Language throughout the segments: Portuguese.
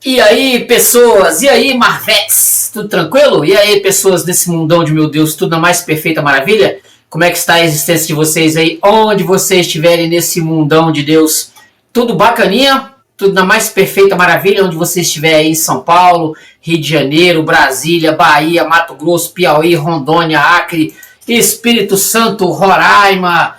E aí, pessoas? E aí, Marvetes? Tudo tranquilo? E aí, pessoas desse mundão de meu Deus, tudo na mais perfeita maravilha? Como é que está a existência de vocês aí? Onde vocês estiverem nesse mundão de Deus? Tudo bacaninha? Tudo na mais perfeita maravilha? Onde você estiver aí, São Paulo, Rio de Janeiro, Brasília, Bahia, Mato Grosso, Piauí, Rondônia, Acre, Espírito Santo, Roraima,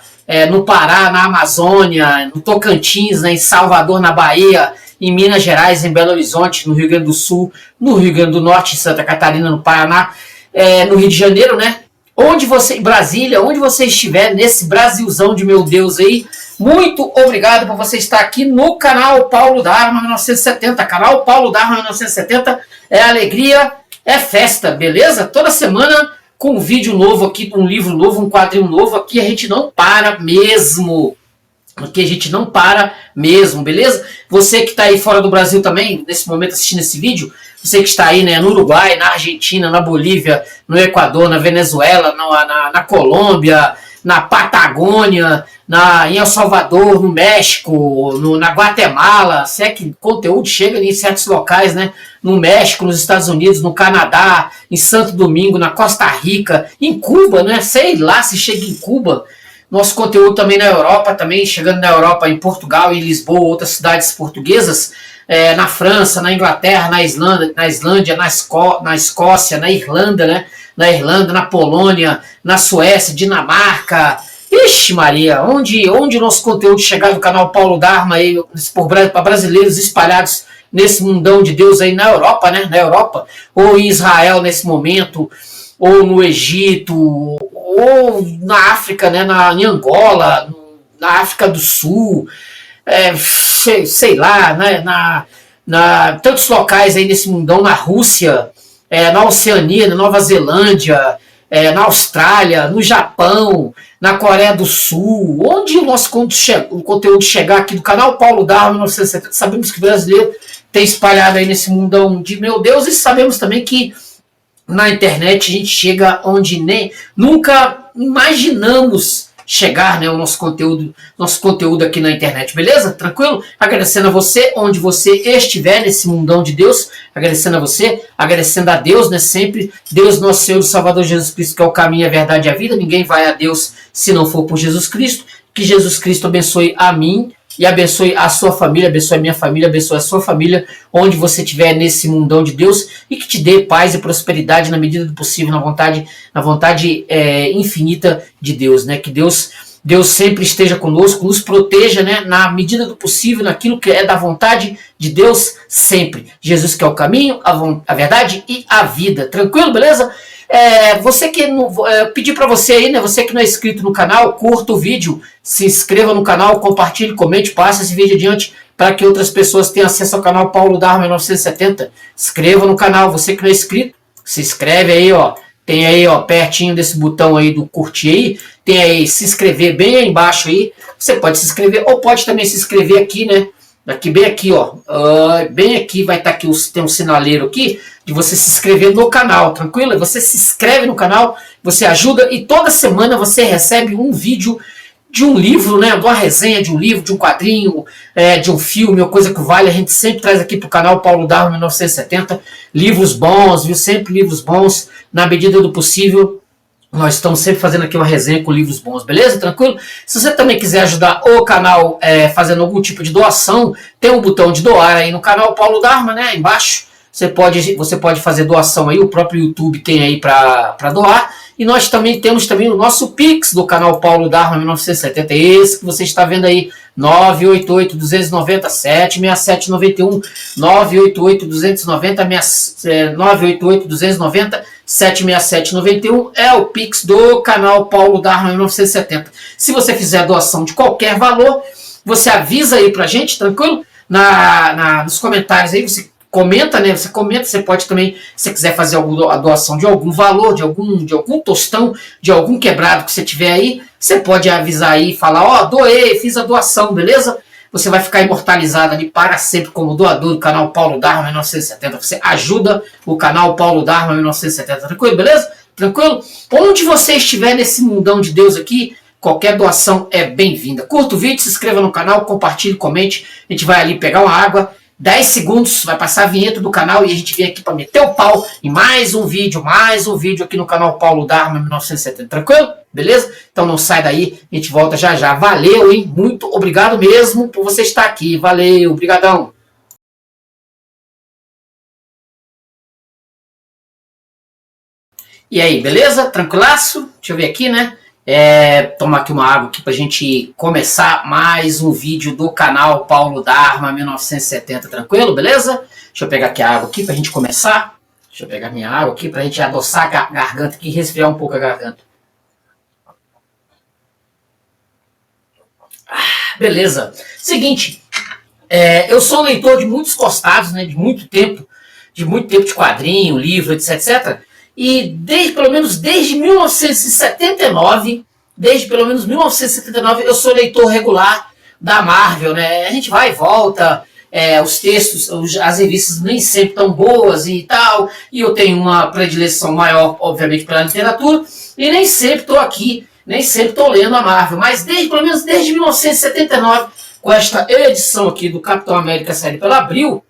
no Pará, na Amazônia, no Tocantins, né, em Salvador, na Bahia, em Minas Gerais, em Belo Horizonte, no Rio Grande do Sul, no Rio Grande do Norte, em Santa Catarina, no Paraná, no Rio de Janeiro, né? Onde você, Brasília, onde você estiver, nesse Brasilzão de meu Deus aí, muito obrigado por você estar aqui no canal Paulo Dharma 1970. Canal Paulo Dharma 1970 é alegria, é festa, beleza? Toda semana com um vídeo novo aqui, um livro novo, um quadrinho novo, aqui a gente não para mesmo. Aqui a gente não para mesmo, beleza? Você que está aí fora do Brasil também, nesse momento assistindo esse vídeo, você que está aí, né, no Uruguai, na Argentina, na Bolívia, no Equador, na Venezuela, na Colômbia, na Patagônia, em El Salvador, no México, na Guatemala, se é que conteúdo chega em certos locais, né? No México, nos Estados Unidos, no Canadá, em Santo Domingo, na Costa Rica, em Cuba, né? Sei lá se chega em Cuba. Nosso conteúdo também na Europa, também chegando na Europa, em Portugal, em Lisboa, outras cidades portuguesas, na França, na Inglaterra, na Islândia, na Escócia, na Irlanda, né? Na Irlanda, na Polônia, na Suécia, Dinamarca. Ixi Maria, onde nosso conteúdo chegar do canal Paulo Dharma aí, para brasileiros espalhados nesse mundão de Deus aí na Europa, né? Na Europa, ou em Israel nesse momento, ou no Egito, ou na África, né? Em Angola, na África do Sul, sei lá, né? Tantos locais aí nesse mundão, na Rússia, na Oceania, na Nova Zelândia, na Austrália, no Japão, na Coreia do Sul, onde o nosso conteúdo chegar aqui do canal Paulo Dharma 1970, sabemos que o brasileiro tem espalhado aí nesse mundão de meu Deus, e sabemos também que na internet a gente chega onde nem nunca imaginamos chegar, né, o nosso conteúdo aqui na internet, beleza? Tranquilo? Agradecendo a você, onde você estiver nesse mundão de Deus, agradecendo a você, agradecendo a Deus, né, sempre, Deus nosso Senhor e Salvador Jesus Cristo, que é o caminho, a verdade e a vida, ninguém vai a Deus se não for por Jesus Cristo, que Jesus Cristo abençoe a mim, e abençoe a sua família, abençoe a minha família, abençoe a sua família, onde você estiver nesse mundão de Deus, e que te dê paz e prosperidade na medida do possível, na vontade infinita de Deus, né? Que Deus sempre esteja conosco, nos proteja, né? Na medida do possível, naquilo que é da vontade de Deus sempre. Jesus que é o caminho, a verdade e a vida. Tranquilo, beleza? Você que pedir para você aí, né? Você que não é inscrito no canal, curta o vídeo, se inscreva no canal, compartilhe, comente, passe esse vídeo adiante para que outras pessoas tenham acesso ao canal Paulo Dharma 1970. Inscreva no canal, você que não é inscrito, se inscreve aí, ó. Tem aí, ó, pertinho desse botão aí do curtir aí, tem aí se inscrever bem aí embaixo aí. Você pode se inscrever ou pode também se inscrever aqui, né? Bem aqui, ó. Bem aqui vai estar aqui, tem um sinaleiro aqui de você se inscrever no canal, tranquilo? Você se inscreve no canal, você ajuda e toda semana você recebe um vídeo de um livro, né? De uma resenha de um livro, de um quadrinho, de um filme ou coisa que vale. A gente sempre traz aqui pro canal Paulo Dharma 1970 livros bons, viu? Sempre livros bons, na medida do possível. Nós estamos sempre fazendo aqui uma resenha com livros bons, beleza? Tranquilo? Se você também quiser ajudar o canal fazendo algum tipo de doação, tem um botão de doar aí no canal Paulo Dharma, né? Embaixo. Você pode fazer doação aí, o próprio YouTube tem aí para doar. E nós também temos o nosso Pix do canal Paulo Dharma 1970, esse que você está vendo aí, 988-290-76791, 988-290-76791, é o Pix do canal Paulo Dharma 1970. Se você fizer doação de qualquer valor, você avisa aí pra gente, tranquilo? Nos comentários aí, você comenta, né? Você pode também, se quiser fazer a doação de algum valor, de algum tostão, de algum quebrado que você tiver aí, você pode avisar aí e falar, ó, doei, fiz a doação, beleza? Você vai ficar imortalizado ali para sempre como doador do canal Paulo Dharma 1970. Você ajuda o canal Paulo Dharma 1970, tranquilo, beleza? Tranquilo? Onde você estiver nesse mundão de Deus aqui, qualquer doação é bem-vinda. Curta o vídeo, se inscreva no canal, compartilhe, comente. A gente vai ali pegar uma água, 10 segundos, vai passar a vinheta do canal e a gente vem aqui para meter o pau em mais um vídeo aqui no canal Paulo Dharma 1970, tranquilo? Beleza? Então não sai daí, a gente volta já já. Valeu, hein? Muito obrigado mesmo por você estar aqui. Valeu, obrigadão. E aí, beleza? Tranquilaço? Deixa eu ver aqui, né? Tomar aqui uma água aqui pra gente começar mais um vídeo do canal Paulo Dharma 1970, tranquilo? Beleza? Deixa eu pegar aqui a água aqui pra gente começar. Deixa eu pegar minha água aqui pra gente adoçar a garganta aqui e resfriar um pouco a garganta. Beleza. Seguinte, eu sou leitor de muitos costados, né? De muito tempo de quadrinho, livro, etc. E pelo menos desde 1979, eu sou leitor regular da Marvel, né? A gente vai e volta, os textos, as revistas nem sempre tão boas e tal, e eu tenho uma predileção maior, obviamente, pela literatura, e nem sempre estou aqui, nem sempre estou lendo a Marvel, mas pelo menos desde 1979, com esta edição aqui do Capitão América série pela Abril,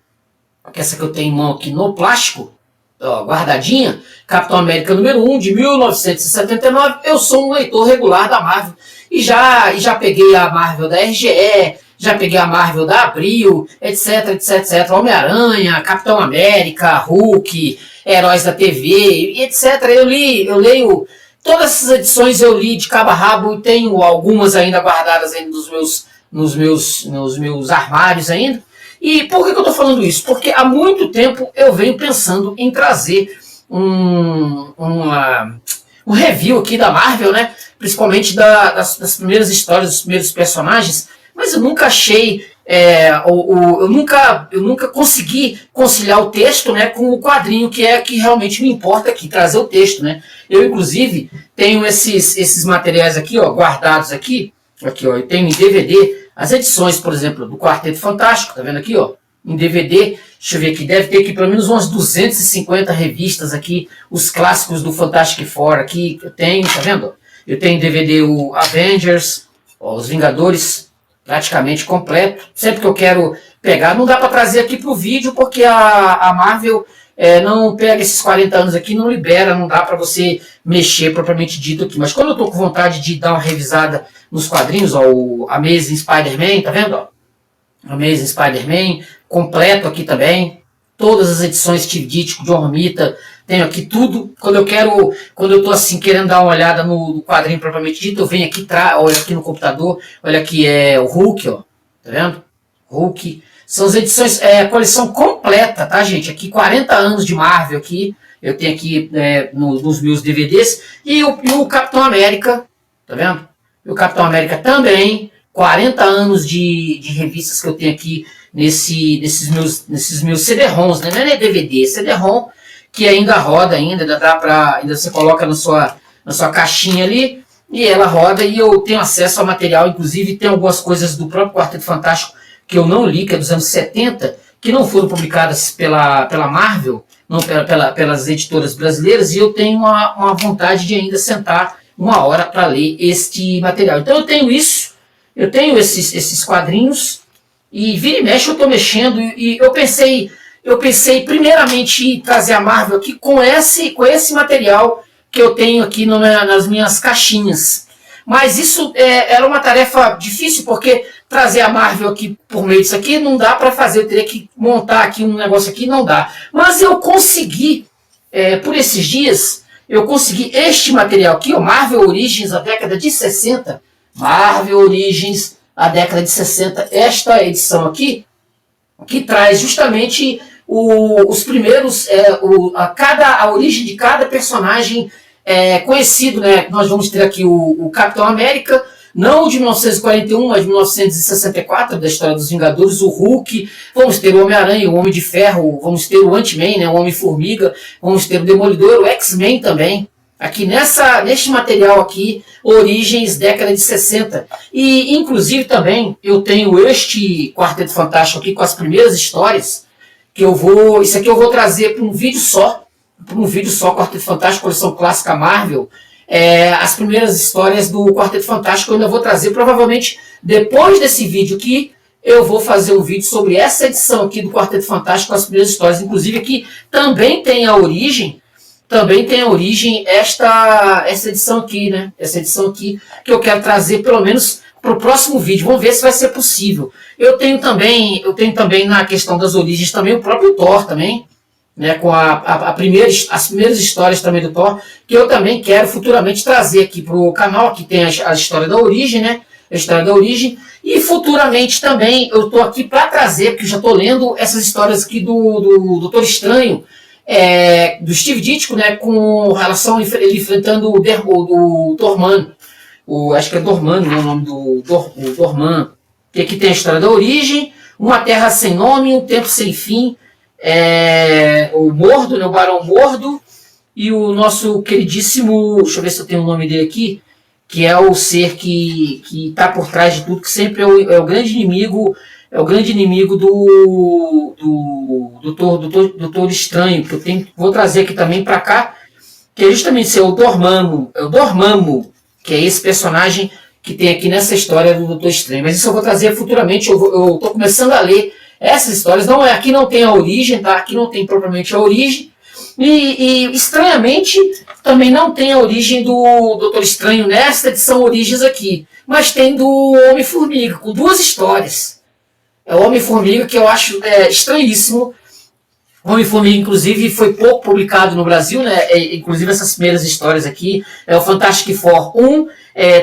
que essa que eu tenho em mão aqui no plástico, ó, guardadinha, Capitão América número 1 de 1979, eu sou um leitor regular da Marvel e já peguei a Marvel da RGE, já peguei a Marvel da Abril, etc, Homem-Aranha, Capitão América, Hulk, Heróis da TV, etc. Eu leio todas essas edições, eu li de cabo a rabo, tenho algumas ainda guardadas ainda nos meus armários ainda. E por que eu estou falando isso? Porque há muito tempo eu venho pensando em trazer um review aqui da Marvel, né? Principalmente das primeiras histórias, dos primeiros personagens, mas eu nunca achei, eu nunca consegui conciliar o texto, né, com o quadrinho, que é que realmente me importa aqui, trazer o texto, né? Eu, inclusive, tenho esses materiais aqui, ó, guardados aqui, ó, eu tenho em DVD, as edições, por exemplo, do Quarteto Fantástico, tá vendo aqui, ó, em DVD, deixa eu ver aqui, deve ter aqui pelo menos umas 250 revistas aqui, os clássicos do Fantastic Four aqui, que eu tenho, tá vendo? Eu tenho em DVD o Avengers, ó, os Vingadores, praticamente completo, sempre que eu quero pegar, não dá para trazer aqui pro vídeo, porque a Marvel não pega esses 40 anos aqui, não libera, não dá para você mexer propriamente dito aqui, mas quando eu tô com vontade de dar uma revisada nos quadrinhos, ó, o Amazing Spider-Man, tá vendo? Ó? Amazing Spider-Man, completo aqui também, todas as edições Steve Ditko, John Romita, tenho aqui tudo. Quando eu tô assim querendo dar uma olhada no quadrinho propriamente dito, eu venho aqui, olha aqui no computador, olha aqui, o Hulk, ó, tá vendo? Hulk, são as edições, a coleção completa, tá, gente? Aqui 40 anos de Marvel aqui, eu tenho aqui nos meus DVDs, e o Capitão América, tá vendo? E o Capitão América também, 40 anos de revistas que eu tenho aqui nesses meus CD-ROMs, né? Não é DVD, CD-ROM, que ainda roda, ainda dá pra, ainda você coloca na sua caixinha ali, e ela roda, e eu tenho acesso ao material, inclusive tem algumas coisas do próprio Quarteto Fantástico que eu não li, que é dos anos 70, que não foram publicadas pela Marvel, não pelas editoras brasileiras, e eu tenho uma vontade de ainda sentar uma hora para ler este material. Então eu tenho isso, eu tenho esses quadrinhos, e vira e mexe eu estou mexendo, e eu pensei primeiramente em trazer a Marvel aqui com esse material que eu tenho aqui nas minhas caixinhas. Mas isso era uma tarefa difícil, porque trazer a Marvel aqui por meio disso aqui não dá para fazer, eu teria que montar aqui um negócio aqui, não dá. Mas eu consegui, por esses dias, eu consegui este material aqui, o Marvel Origins, a década de 60. Marvel Origins, a década de 60. Esta edição aqui, que traz justamente os primeiros, a origem de cada personagem conhecido, né? Nós vamos ter aqui o Capitão América, não de 1941, mas de 1964, da história dos Vingadores, o Hulk, vamos ter o Homem-Aranha, o Homem de Ferro, vamos ter o Ant-Man, né, o Homem-Formiga, vamos ter o Demolidor, o X-Men também, aqui neste material aqui, Origens, década de 60. E, inclusive, também, eu tenho este Quarteto Fantástico aqui com as primeiras histórias, que isso aqui eu vou trazer para um vídeo só, Quarteto Fantástico, coleção clássica Marvel, as primeiras histórias do Quarteto Fantástico eu ainda vou trazer, provavelmente depois desse vídeo aqui, eu vou fazer um vídeo sobre essa edição aqui do Quarteto Fantástico, as primeiras histórias, inclusive aqui também tem a origem essa edição aqui, né? Essa edição aqui que eu quero trazer pelo menos para o próximo vídeo. Vamos ver se vai ser possível. Eu tenho também na questão das origens também o próprio Thor também, né? Com as primeiras histórias também do Thor, que eu também quero futuramente trazer aqui para o canal. Aqui tem a história da origem, né? A história da origem. E futuramente também eu estou aqui para trazer, porque eu já estou lendo essas histórias aqui do Doutor Estranho, do Steve Ditko, né, com relação a ele enfrentando o Dorman. Acho que é Dorman, né, o nome do Dorman. Que aqui tem a história da origem, uma terra sem nome, um tempo sem fim, o Mordo, né, o Barão Mordo, e o nosso queridíssimo, deixa eu ver se eu tenho o nome dele aqui, que é o ser que está por trás de tudo, que sempre é o grande inimigo. É o grande inimigo do Doutor Estranho, que vou trazer aqui também para cá, que é justamente o Dormammu. É o Dormammu, que é esse personagem que tem aqui nessa história do Doutor Estranho. Mas isso eu vou trazer futuramente. Eu estou começando a ler essas histórias. Aqui não tem a origem, tá? Aqui não tem propriamente a origem. E estranhamente também não tem a origem do Doutor Estranho nesta edição Origens aqui. Mas tem do Homem-Formiga, com 2 histórias. É o Homem-Formiga, que eu acho estranhíssimo. O Homem-Formiga, inclusive, foi pouco publicado no Brasil, né? Inclusive essas primeiras histórias aqui. É o Fantastic Four 1,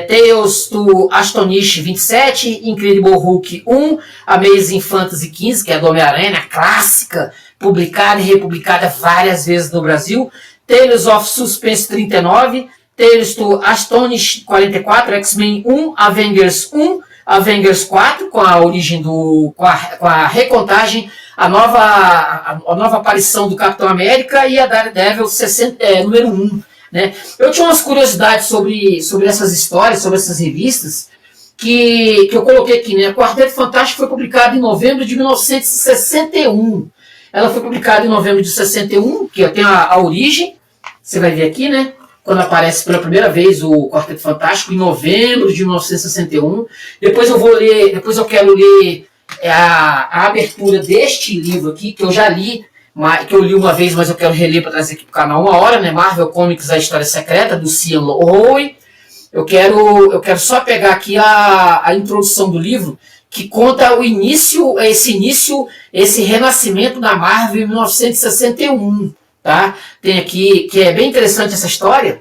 Tales to Astonish 27, Incredible Hulk 1, Amazing Fantasy 15, que é a do Homem-Aranha, clássica, publicada e republicada várias vezes no Brasil. Tales of Suspense 39, Tales to Astonish 44, X-Men 1, Avengers 1, Avengers 4, com a origem com a recontagem, a nova aparição do Capitão América e a Daredevil número 1. Né? Eu tinha umas curiosidades sobre essas histórias, sobre essas revistas, que eu coloquei aqui. Né? O Quarteto Fantástico foi publicado em novembro de 1961. Ela foi publicada em novembro de 61, que tem a origem, você vai ver aqui, né? Quando aparece pela primeira vez o Quarteto Fantástico, em novembro de 1961. Depois eu quero ler a abertura deste livro aqui, que eu já li, que eu li uma vez, mas eu quero reler para trazer aqui para o canal uma hora, né? Marvel Comics, A História Secreta, do Cian Lowe. Eu quero só pegar aqui a introdução do livro, que conta esse renascimento da Marvel em 1961. Tá? Tem aqui, que é bem interessante essa história,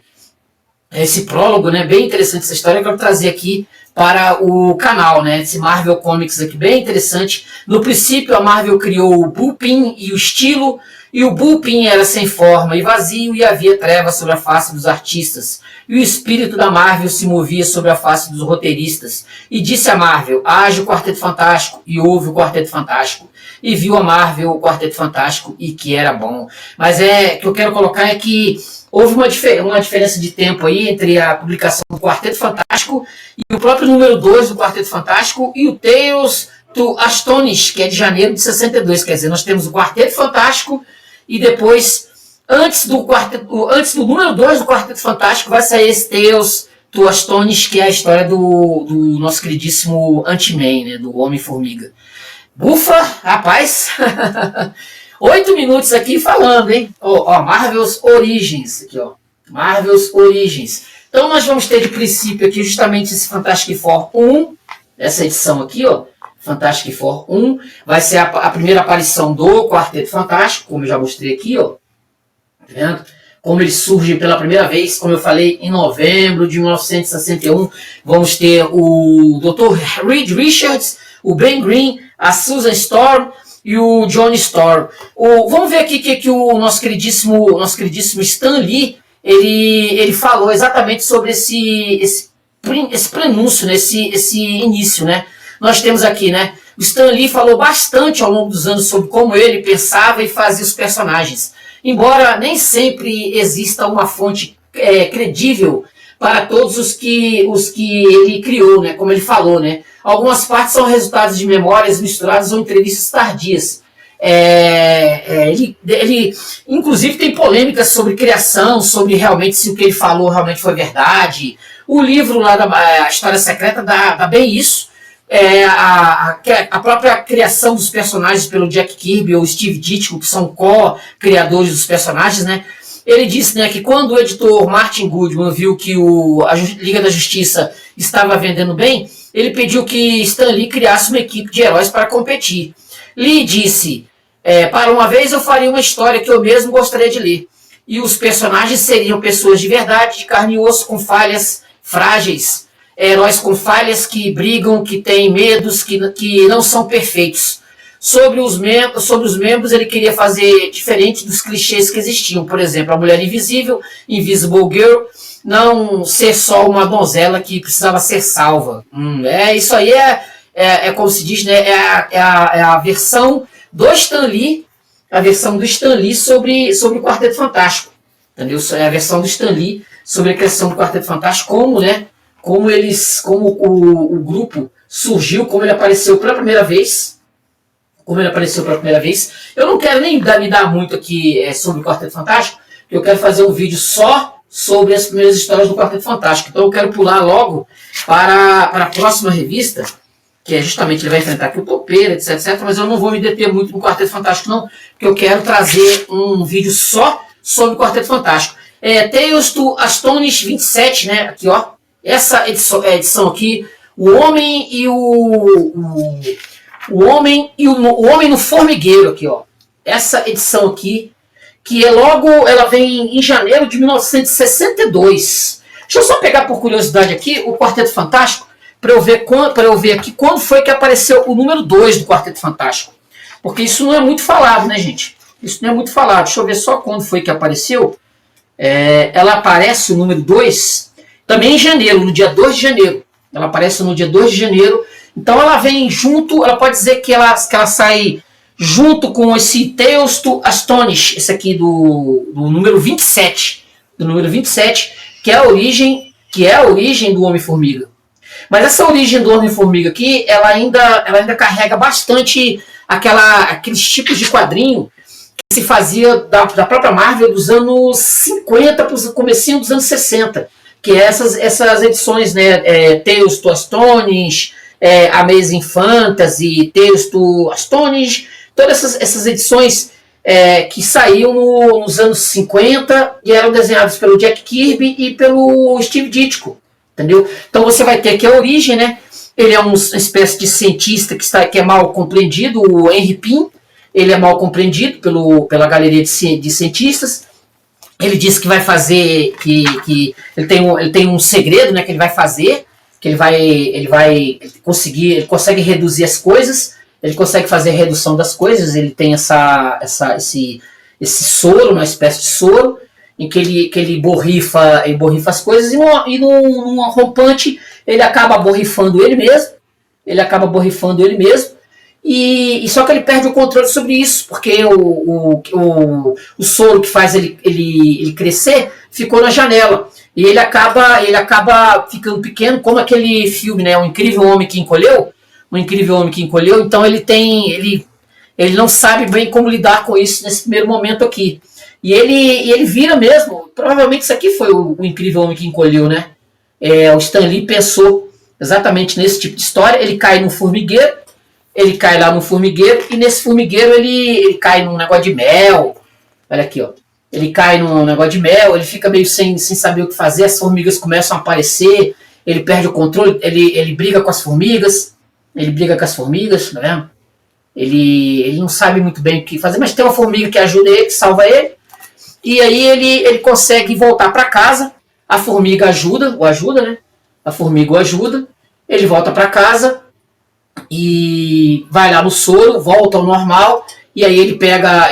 esse prólogo, né? Bem interessante essa história, que eu quero trazer aqui para o canal, né? Esse Marvel Comics aqui, bem interessante. No princípio, a Marvel criou o Bullpen e o estilo, e o Bullpen era sem forma e vazio, e havia trevas sobre a face dos artistas. E o espírito da Marvel se movia sobre a face dos roteiristas. E disse a Marvel, haja o Quarteto Fantástico, e houve o Quarteto Fantástico. E viu a Marvel o Quarteto Fantástico e que era bom. Mas o que eu quero colocar é que houve uma diferença de tempo aí entre a publicação do Quarteto Fantástico e o próprio número 2 do Quarteto Fantástico e o Tales to Astonish, que é de janeiro de 62. Quer dizer, nós temos o Quarteto Fantástico e depois, antes do número 2 do Quarteto Fantástico, vai sair esse Tales to Astonish, que é a história do nosso queridíssimo Ant-Man, né, do Homem-Formiga. Ufa, rapaz, 8 minutos aqui falando, hein? Marvel's Origins, aqui, ó, Marvel's Origins. Então nós vamos ter de princípio aqui justamente esse Fantastic Four 1, essa edição aqui, ó, Fantastic Four 1, vai ser a primeira aparição do Quarteto Fantástico, como eu já mostrei aqui, ó, tá vendo? Como ele surge pela primeira vez, como eu falei, em novembro de 1961, vamos ter o Dr. Reed Richards, o Ben Green, a Susan Storm e o Johnny Storm. Vamos ver aqui que o nosso queridíssimo Stan Lee, ele falou exatamente sobre esse prenúncio, né? esse início, né? Nós temos aqui, né? O Stan Lee falou bastante ao longo dos anos sobre como ele pensava e fazia os personagens. Embora nem sempre exista uma fonte credível para todos os que ele criou, né? Como ele falou, né? Algumas partes são resultados de memórias misturadas ou entrevistas tardias. Ele inclusive tem polêmicas sobre criação, sobre realmente se o que ele falou realmente foi verdade. O livro lá da História Secreta dá bem isso. a própria criação dos personagens pelo Jack Kirby ou Steve Ditko, que são co-criadores dos personagens, né? Ele disse, né, que quando o editor Martin Goodman viu que a Liga da Justiça estava vendendo bem, ele pediu que Stan Lee criasse uma equipe de heróis para competir. Lee disse, para uma vez eu faria uma história que eu mesmo gostaria de ler. E os personagens seriam pessoas de verdade, de carne e osso, com falhas frágeis. Heróis com falhas que brigam, que têm medos, que não são perfeitos. Sobre os membros, ele queria fazer diferente dos clichês que existiam. Por exemplo, a mulher invisível, Invisible Girl, não ser só uma donzela que precisava ser salva. Isso aí como se diz, né? É a versão do Stan Lee, sobre o Quarteto Fantástico. Entendeu? É a versão do Stan Lee sobre a criação do Quarteto Fantástico, como o grupo surgiu, como ele apareceu pela primeira vez. Eu não quero nem me dar muito aqui sobre o Quarteto Fantástico, porque eu quero fazer um vídeo só sobre as primeiras histórias do Quarteto Fantástico. Então eu quero pular logo para a próxima revista, que é justamente ele vai enfrentar aqui o Topeira, etc, mas eu não vou me deter muito no Quarteto Fantástico não, porque eu quero trazer um vídeo só sobre o Quarteto Fantástico. Tales to Astonish 27, né? Aqui, ó. Essa edição aqui, o Homem no Formigueiro aqui, ó. Essa edição aqui, que ela vem em janeiro de 1962. Deixa eu só pegar por curiosidade aqui o Quarteto Fantástico, para eu ver aqui quando foi que apareceu o número 2 do Quarteto Fantástico. Porque isso não é muito falado, né, gente? Isso não é muito falado. Deixa eu ver só quando foi que apareceu. Ela aparece, o número 2, também em janeiro, no dia 2 de janeiro. Ela aparece no dia 2 de janeiro. Então ela vem junto, ela pode dizer que ela sai junto com esse Tales to Astonish, esse aqui do número 27. Do número 27, que é a origem do Homem-Formiga. Mas essa origem do Homem-Formiga aqui, ela ainda carrega bastante aqueles tipos de quadrinho que se fazia da própria Marvel dos anos 50 para o comecinho dos anos 60. Que é essas edições, né? Tales to Astonish, Amazing Fantasy, Tales to Astonish, todas essas edições que saíam nos anos 50 e eram desenhadas pelo Jack Kirby e pelo Steve Ditko, entendeu? Então você vai ter aqui a origem, né? Ele é uma espécie de cientista que é mal compreendido, o Henry Pym, ele é mal compreendido pela galeria de cientistas. Ele disse que vai fazer, que ele tem um segredo, né, que ele vai fazer, que ele consegue reduzir as coisas, ele consegue fazer a redução das coisas, ele tem esse soro, uma espécie de soro, em que ele borrifa as coisas, e num rompante ele acaba borrifando ele mesmo, e só que ele perde o controle sobre isso, porque o soro que faz ele crescer ficou na janela. E ele acaba ficando pequeno, como aquele filme, né? O Incrível Homem que Encolheu. Então ele não sabe bem como lidar com isso nesse primeiro momento aqui. E ele vira mesmo. Provavelmente isso aqui foi o Incrível Homem que Encolheu, né? O Stan Lee pensou exatamente nesse tipo de história. Ele cai num formigueiro. Ele cai lá no formigueiro, e nesse formigueiro ele cai num negócio de mel. Olha aqui, ó. Ele cai num negócio de mel, ele fica meio sem saber o que fazer, as formigas começam a aparecer, ele perde o controle, ele briga com as formigas, tá vendo? Ele não sabe muito bem o que fazer, mas tem uma formiga que ajuda ele, que salva ele, e aí ele consegue voltar para casa, a formiga o ajuda, né? A formiga o ajuda, ele volta para casa, e vai lá no soro, volta ao normal, e aí ele pega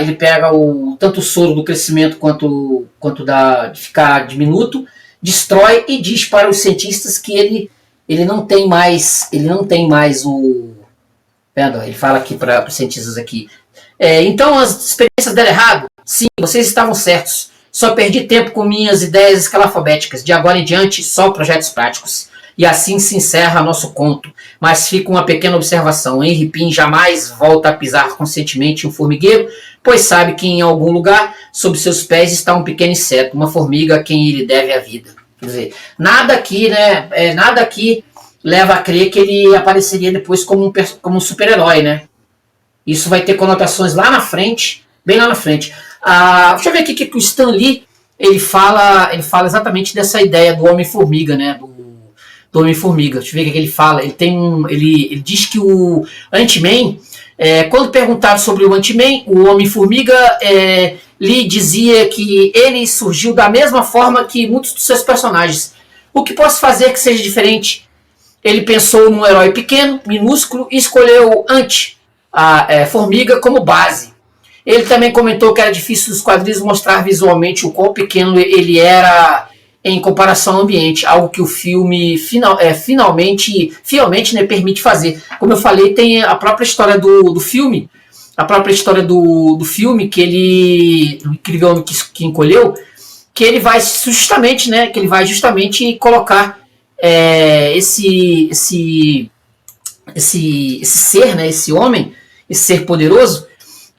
tanto o soro do crescimento quanto de ficar diminuto, destrói e diz para os cientistas que ele não tem mais o... Ele fala aqui para os cientistas aqui. Então as experiências deram errado? Sim, vocês estavam certos. Só perdi tempo com minhas ideias escalafobéticas. De agora em diante, só projetos práticos. E assim se encerra nosso conto. Mas fica uma pequena observação. Henry Pym jamais volta a pisar conscientemente em um formigueiro, pois sabe que em algum lugar, sob seus pés, está um pequeno inseto, uma formiga a quem ele deve a vida. Quer dizer, nada aqui, né? Nada aqui leva a crer que ele apareceria depois como um super-herói, né? Isso vai ter conotações lá na frente, bem lá na frente. Deixa eu ver aqui que o Stan Lee ele fala exatamente dessa ideia do Homem-Formiga, né? Do Homem-Formiga. Deixa eu ver o que ele fala. Ele diz que o Ant-Man, quando perguntado sobre o Ant-Man, o Homem-Formiga lhe dizia que ele surgiu da mesma forma que muitos dos seus personagens. O que posso fazer que seja diferente? Ele pensou num herói pequeno, minúsculo, e escolheu a Formiga como base. Ele também comentou que era difícil os quadrinhos mostrar visualmente o quão pequeno ele era em comparação ao ambiente, algo que o filme fielmente, né, permite fazer. Como eu falei, tem a própria história do filme, que ele, o incrível homem que encolheu, que ele vai justamente, né, colocar esse ser, né, esse homem, esse ser poderoso,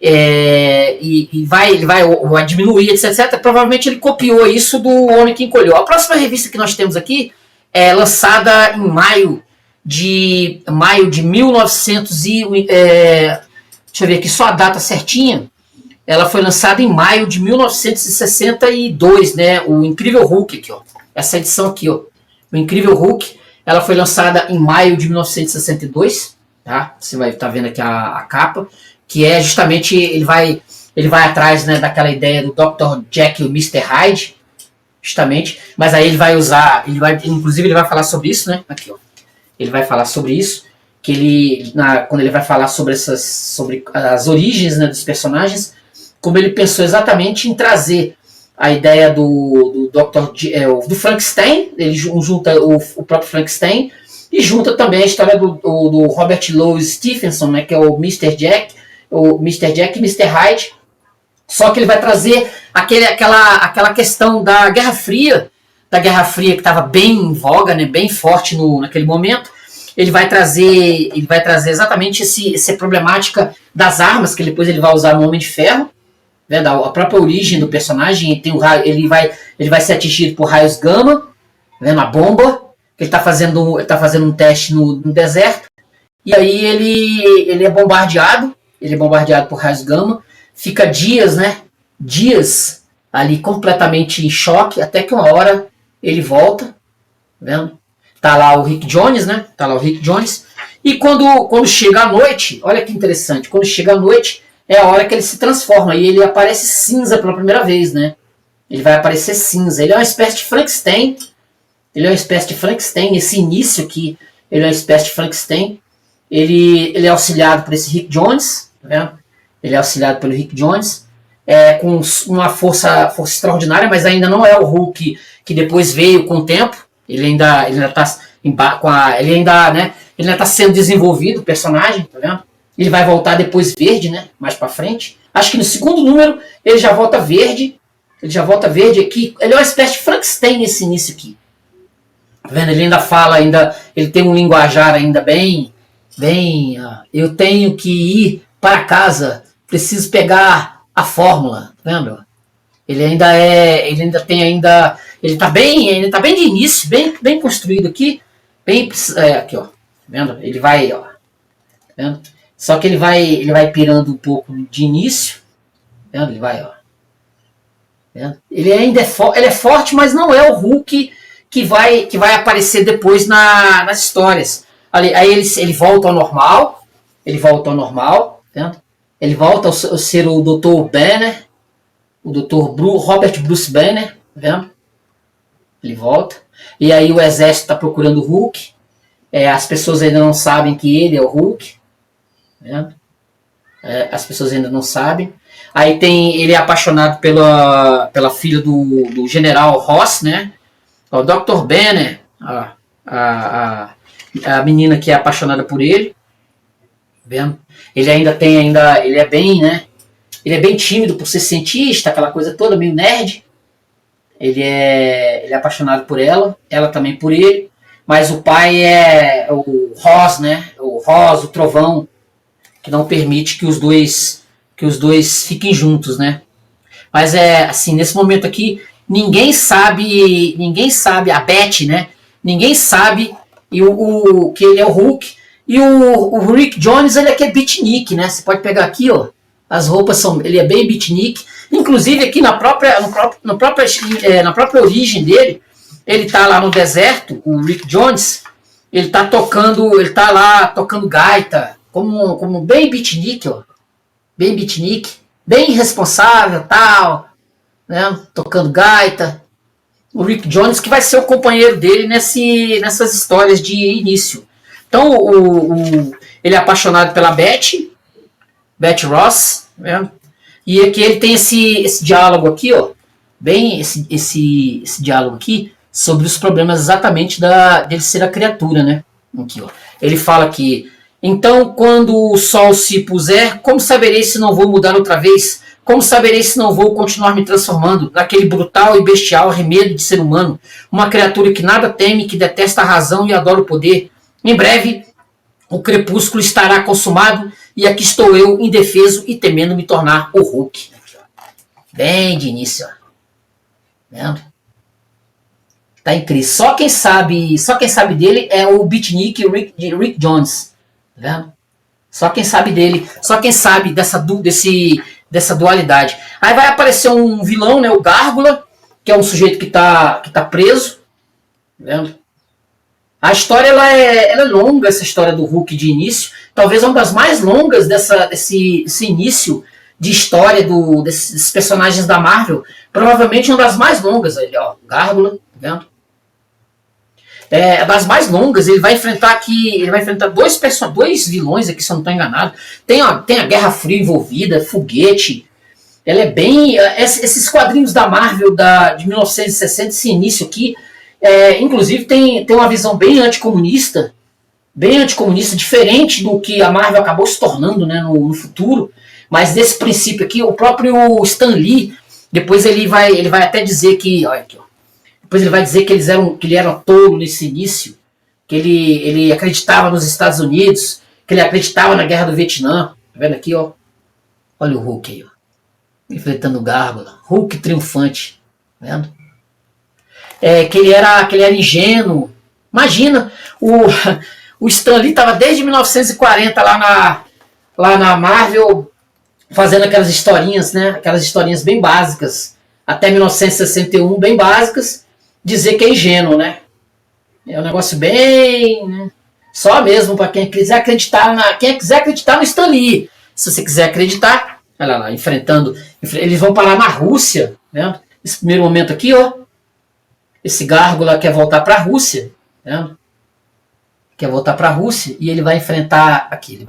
ele vai diminuir, etc. Provavelmente ele copiou isso do Homem que Encolheu. A próxima revista que nós temos aqui é lançada em maio de 1900 deixa eu ver aqui só a data certinha. Ela foi lançada em maio de 1962, né? O Incrível Hulk aqui, ó. Essa edição aqui, ó. O Incrível Hulk, ela foi lançada em maio de 1962, tá? Você vai estar vendo aqui a capa, que é justamente, ele vai atrás, né, daquela ideia do Dr. Jekyll e o Mr. Hyde, justamente, mas aí inclusive ele vai falar sobre isso, né? Aqui, ó. Ele vai falar sobre isso, que quando ele vai falar sobre as origens, né, dos personagens, como ele pensou exatamente em trazer a ideia do do Frankenstein, ele junta o próprio Frankenstein e junta também a história do Robert Louis Stevenson, né, que é o Mr. Jack e Mr. Hyde, só que ele vai trazer aquela questão da Guerra Fria que estava bem em voga, né, bem forte naquele momento. Ele vai trazer exatamente essa problemática das armas que depois ele vai usar no Homem de Ferro, né, a própria origem do personagem. Ele vai ser atingido por raios gama, né, na bomba, que ele está fazendo um teste no deserto, e aí ele é bombardeado por raios gama, fica dias ali completamente em choque, até que uma hora ele volta, tá vendo? Tá lá o Rick Jones, né? E quando chega a noite, olha que interessante, quando chega a noite é a hora que ele se transforma e ele aparece cinza pela primeira vez, né? Ele vai aparecer cinza. Ele é uma espécie de Frankenstein. Esse início aqui, ele é uma espécie de Frankenstein. Ele é auxiliado por esse Rick Jones, tá vendo? Ele é auxiliado pelo Rick Jones, com uma força extraordinária, mas ainda não é o Hulk que depois veio com o tempo. Ele ainda está sendo desenvolvido, o personagem, tá vendo? Ele vai voltar depois verde, né? Mais pra frente. Acho que no segundo número ele já volta verde. Aqui. Ele é uma espécie de Frankenstein nesse início aqui. Tá vendo? Ele ainda fala, ele tem um linguajar ainda bem, eu tenho que ir para casa, preciso pegar a fórmula, tá vendo? Ele tá bem de início, bem construído aqui, aqui, ó, tá vendo? Ele vai, ó, tá vendo? Só que ele vai pirando um pouco de início, tá vendo? Ele vai, ó, tá vendo? Ele ainda é forte, mas não é o Hulk que vai aparecer depois nas histórias. Aí ele volta ao normal, tá vendo? Ele volta a ser o Dr. Banner, o Dr. Robert Bruce Banner, tá vendo? Ele volta. E aí o exército está procurando o Hulk. As pessoas ainda não sabem que ele é o Hulk. Tá vendo? As pessoas ainda não sabem. Aí ele é apaixonado pela filha do General Ross, né? O Dr. Banner, a menina que é apaixonada por ele. Tá vendo? Ele é bem, né? Ele é bem tímido por ser cientista, aquela coisa toda, meio nerd. Ele é apaixonado por ela também por ele. Mas o pai é o Ross, né? O Ross, o Trovão, que não permite que os dois fiquem juntos, né? Mas assim, nesse momento aqui, ninguém sabe, a Beth, né? Ninguém sabe E que ele é o Hulk. E o Rick Jones, ele é que é beatnik, né? Você pode pegar aqui, ó. As roupas são... Ele é bem beatnik. Inclusive aqui na própria origem dele, ele tá lá no deserto, o Rick Jones, ele tá lá tocando gaita, como bem beatnik, ó. Bem beatnik, bem responsável, tal, né? Tocando gaita. O Rick Jones, que vai ser o companheiro dele nessas histórias de início. Então, ele é apaixonado pela Beth Ross, né? E aqui ele tem esse diálogo aqui, ó, bem esse diálogo aqui sobre os problemas exatamente dele ser a criatura, né? Aqui, ó. Ele fala que então, quando o sol se puser, como saberei se não vou mudar outra vez? Como saberei se não vou continuar me transformando naquele brutal e bestial remedo de ser humano, uma criatura que nada teme, que detesta a razão e adora o poder? Em breve, o crepúsculo estará consumado e aqui estou eu, indefeso e temendo me tornar o Hulk. Bem de início, ó. Vendo? Tá incrível. Só quem sabe dele é o beatnik Rick Jones. Tá vendo? Só quem sabe dele, só quem sabe dessa dualidade. Aí vai aparecer um vilão, né, o Gárgula, que é um sujeito que tá preso. Tá vendo? A história ela é longa, essa história do Hulk de início. Talvez uma das mais longas desse início de história desses personagens da Marvel. Provavelmente uma das mais longas. Ali, ó, Gárgula, tá vendo? Das mais longas. Ele vai enfrentar dois vilões aqui, se eu não estou enganado. Tem a Guerra Fria envolvida, foguete. Ela é bem... esses quadrinhos da Marvel de 1960, esse início aqui, inclusive tem uma visão bem anticomunista, diferente do que a Marvel acabou se tornando, né, no futuro. Mas desse princípio aqui, o próprio Stan Lee, depois ele vai até dizer que... Olha aqui, ó. Depois ele vai dizer que ele era tolo nesse início, que ele acreditava nos Estados Unidos, que ele acreditava na Guerra do Vietnã. Tá vendo aqui, ó? Olha o Hulk aí, ó. Enfrentando o Gárgula. Hulk triunfante. Tá vendo? Que ele era ingênuo. Imagina, o Stan Lee estava desde 1940 lá na Marvel, fazendo aquelas historinhas, né? Aquelas historinhas bem básicas. Até 1961, bem básicas. Dizer que é ingênuo, né? É um negócio bem... Né? Só mesmo para quem quiser acreditar no Stan Lee. Se você quiser acreditar, olha lá, eles vão parar na Rússia, né? Esse primeiro momento aqui, ó. Esse Gárgula quer voltar para a Rússia, né? Quer voltar para a Rússia e ele vai enfrentar aqui,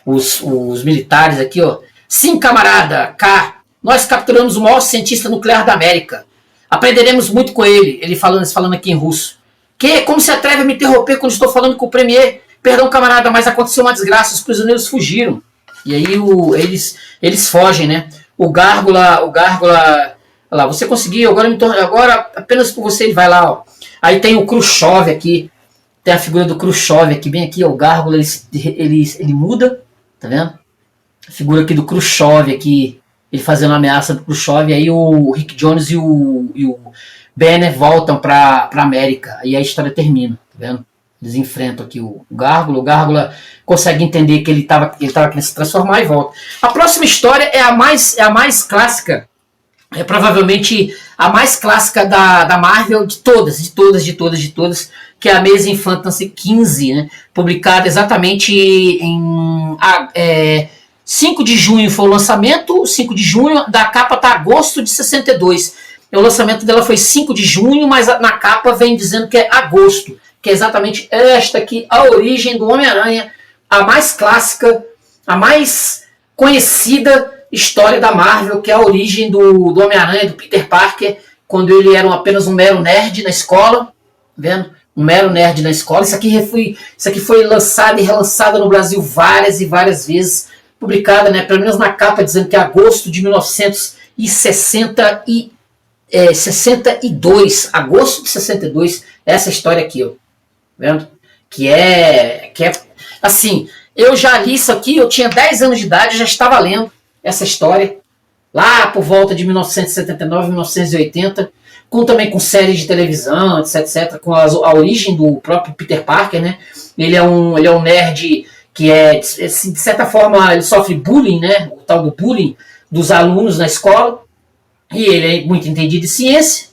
os militares aqui, ó. Sim, camarada, nós capturamos o maior cientista nuclear da América. Aprenderemos muito com ele. Ele falando aqui em russo. Como se atreve a me interromper quando estou falando com o Premier? Perdão, camarada, mas aconteceu uma desgraça. Os prisioneiros fugiram. E aí eles fogem, né? O Gárgula... Olha lá, você conseguiu. Agora apenas por você ele vai lá, ó. Aí tem o Khrushchev aqui. Tem a figura do Khrushchev aqui, bem aqui. Ó, o Gárgula, ele muda. Tá vendo? A figura aqui do Khrushchev aqui. Ele fazendo uma ameaça do Khrushchev, e aí o Rick Jones e o Banner voltam para a América, e a história termina, tá vendo? Eles enfrentam aqui o Gárgula consegue entender que ele estava querendo se transformar e volta. A próxima história é a mais clássica, é provavelmente a mais clássica da Marvel de todas, que é a Amazing Fantasy 15, né? Publicada exatamente em... 5 de junho foi o lançamento, 5 de junho, da capa tá agosto de 62. O lançamento dela foi 5 de junho, mas na capa vem dizendo que é agosto, que é exatamente esta aqui, a origem do Homem-Aranha, a mais clássica, a mais conhecida história da Marvel, que é a origem do Homem-Aranha, do Peter Parker, quando ele era apenas um mero nerd na escola, vendo? Um mero nerd na escola. Isso aqui foi lançado e relançado no Brasil várias e várias vezes, publicada, né, pelo menos na capa, dizendo que é agosto de 1962, agosto de 62, essa história aqui, ó, vendo? Que é, assim, eu já li isso aqui, eu tinha 10 anos de idade, já estava lendo essa história, lá por volta de 1979, 1980, também com séries de televisão, etc, com a origem do próprio Peter Parker, né? Ele é um nerd que assim, de certa forma, ele sofre bullying, né? O tal do bullying dos alunos na escola. E ele é muito entendido de ciência.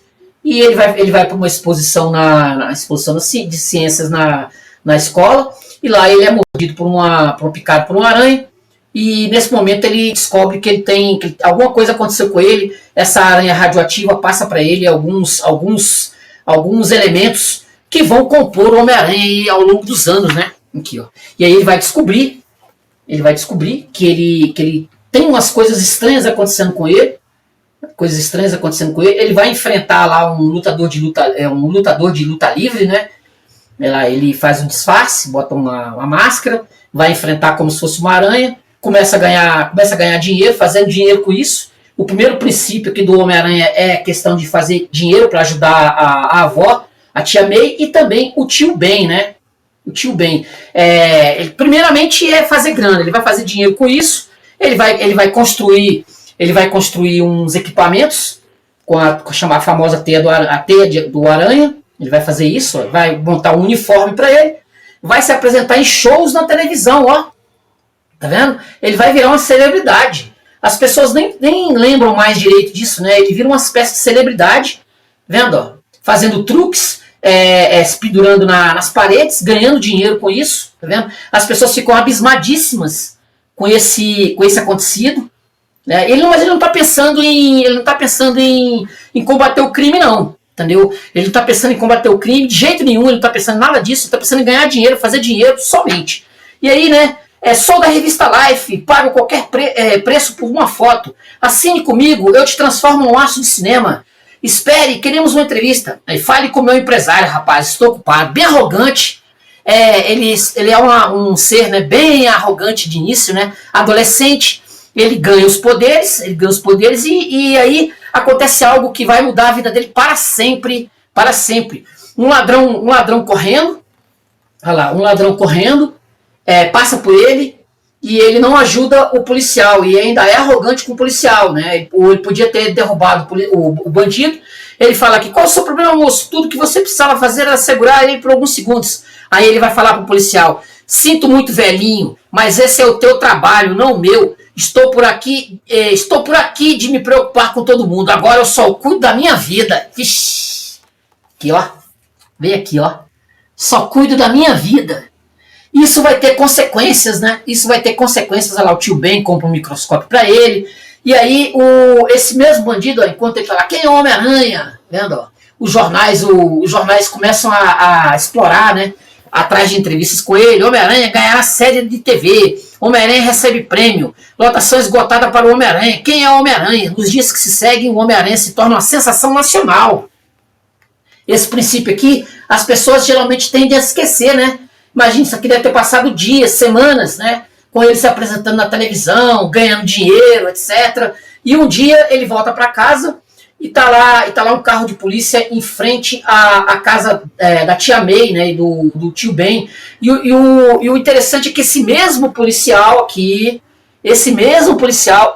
E ele vai para uma exposição na exposição de ciências na escola. E lá ele é mordido picado por uma aranha. E nesse momento ele descobre que alguma coisa aconteceu com ele. Essa aranha radioativa passa para ele alguns elementos que vão compor o Homem-Aranha ao longo dos anos, né? Aqui, ó. E aí ele vai descobrir que ele tem umas coisas estranhas acontecendo com ele. Ele vai enfrentar lá um lutador de luta livre, né? Ele faz um disfarce, bota uma máscara, vai enfrentar como se fosse uma aranha, começa a ganhar dinheiro, fazendo dinheiro com isso. O primeiro princípio aqui do Homem-Aranha é a questão de fazer dinheiro para ajudar a avó, a tia May, e também o tio Ben, né? O tio Ben. Ele, primeiramente é fazer grana, ele vai fazer dinheiro com isso, ele vai construir uns equipamentos com a famosa teia do aranha. Ele vai fazer isso, vai montar um uniforme para ele, vai se apresentar em shows na televisão, ó. Tá vendo? Ele vai virar uma celebridade. As pessoas nem lembram mais direito disso, né? Ele vira uma espécie de celebridade, vendo? Ó, fazendo truques, se pendurando nas paredes, ganhando dinheiro com isso, tá vendo? As pessoas ficam abismadíssimas com esse acontecido. Mas ele não está pensando em combater o crime, não. Entendeu? Ele não está pensando em combater o crime de jeito nenhum, ele não está pensando em nada disso, ele está pensando em ganhar dinheiro, fazer dinheiro somente. E aí, né? Sou da revista Life, pago qualquer preço por uma foto. Assine comigo, eu te transformo num aço de cinema. Espere, queremos uma entrevista. Aí, fale com o meu empresário, rapaz, estou ocupado. Bem arrogante. Ele é um ser, né, bem arrogante de início, né? Adolescente. Ele ganha os poderes e aí acontece algo que vai mudar a vida dele para sempre. Um ladrão correndo, olha lá, passa por ele e ele não ajuda o policial e ainda é arrogante com o policial, né? Ele podia ter derrubado o bandido. Ele fala aqui: qual é o seu problema, moço? Tudo que você precisava fazer era segurar ele por alguns segundos. Aí ele vai falar pro policial: sinto muito, velhinho, mas esse é o teu trabalho, não o meu. Estou por aqui de me preocupar com todo mundo. Agora eu só cuido da minha vida. Vixe. Aqui, ó. Vem aqui, ó. Só cuido da minha vida. Isso vai ter consequências, né? Olha lá, o tio Ben compra um microscópio para ele. E aí, esse mesmo bandido, ó, enquanto ele fala: quem é o Homem-Aranha? Vendo, ó? Os jornais começam a explorar, né? Atrás de entrevistas com ele. Homem-Aranha ganhará série de TV. Homem-Aranha recebe prêmio. Lotação esgotada para o Homem-Aranha. Quem é o Homem-Aranha? Nos dias que se seguem, o Homem-Aranha se torna uma sensação nacional. Esse princípio aqui, as pessoas geralmente tendem a esquecer, né? Imagina, isso aqui deve ter passado dias, semanas, né? Com ele se apresentando na televisão, ganhando dinheiro, etc. E um dia ele volta para casa e tá lá um carro de polícia em frente à casa da tia May, né, e do tio Ben. E o interessante é que esse mesmo policial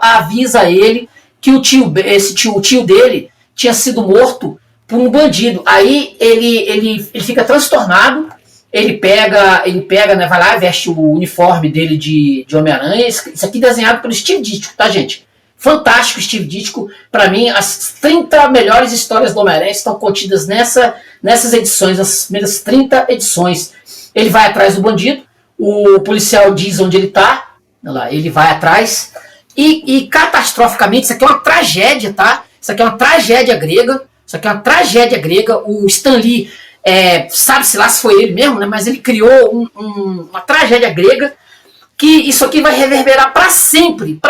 avisa ele que o tio dele tinha sido morto por um bandido. Aí ele fica transtornado, ele pega, né, vai lá, veste o uniforme dele de Homem-Aranha. Isso aqui desenhado pelo Steve Ditko, tá, gente? Fantástico, Steve Ditko. Para mim, as 30 melhores histórias do Homem-Aranha estão contidas nessas edições, nas primeiras 30 edições. Ele vai atrás do bandido, o policial diz onde ele tá, ele vai atrás, e catastroficamente, isso aqui é uma tragédia, tá? Isso aqui é uma tragédia grega. O Stan Lee, sabe-se lá se foi ele mesmo, né? Mas ele criou uma tragédia grega, que isso aqui vai reverberar para sempre.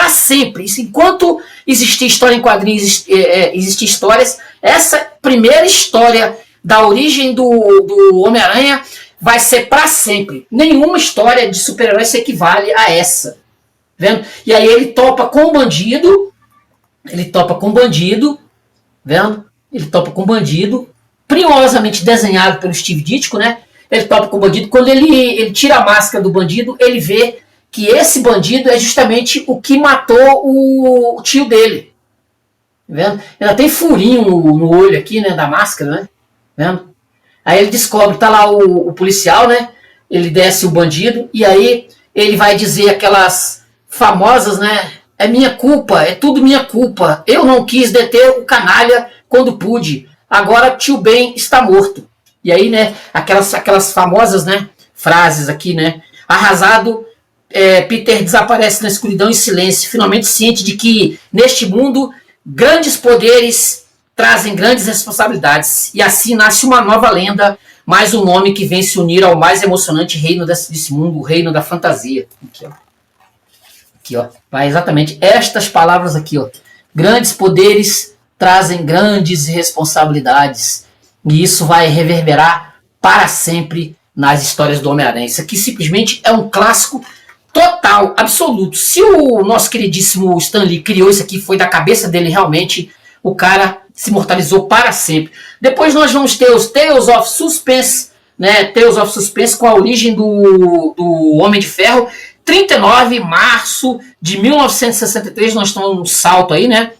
Isso, enquanto existir história em quadrinhos, existir histórias, essa primeira história da origem do Homem-Aranha vai ser para sempre. Nenhuma história de super-herói se equivale a essa. Vendo? E aí ele topa com o bandido, primorosamente desenhado pelo Steve Ditko, né? Ele topa com o bandido. Quando ele tira a máscara do bandido, ele vê que esse bandido é justamente o que matou o tio dele. vendo? Ainda tem furinho no olho aqui, né, da máscara, né? Vendo? Aí ele descobre, tá lá o policial, né? Ele desce o bandido e aí ele vai dizer aquelas famosas, né? É minha culpa, é tudo minha culpa. Eu não quis deter o canalha quando pude. Agora tio Ben está morto. E aí, né? Aquelas famosas, né? Frases aqui, né? Arrasado, Peter desaparece na escuridão em silêncio, finalmente ciente de que neste mundo grandes poderes trazem grandes responsabilidades. E assim nasce uma nova lenda, mais um nome que vem se unir ao mais emocionante reino desse mundo, o reino da fantasia. Aqui, ó. Aqui, ó. Vai exatamente estas palavras aqui, ó. Grandes poderes trazem grandes responsabilidades. E isso vai reverberar para sempre nas histórias do Homem-Aranha. Isso aqui simplesmente é um clássico total, absoluto. Se o nosso queridíssimo Stan Lee criou isso aqui, foi da cabeça dele realmente, o cara se imortalizou para sempre. Depois nós vamos ter os Tales of Suspense, né? Tales of Suspense com a origem do Homem de Ferro. 39 de março de 1963, nós estamos num salto aí, né?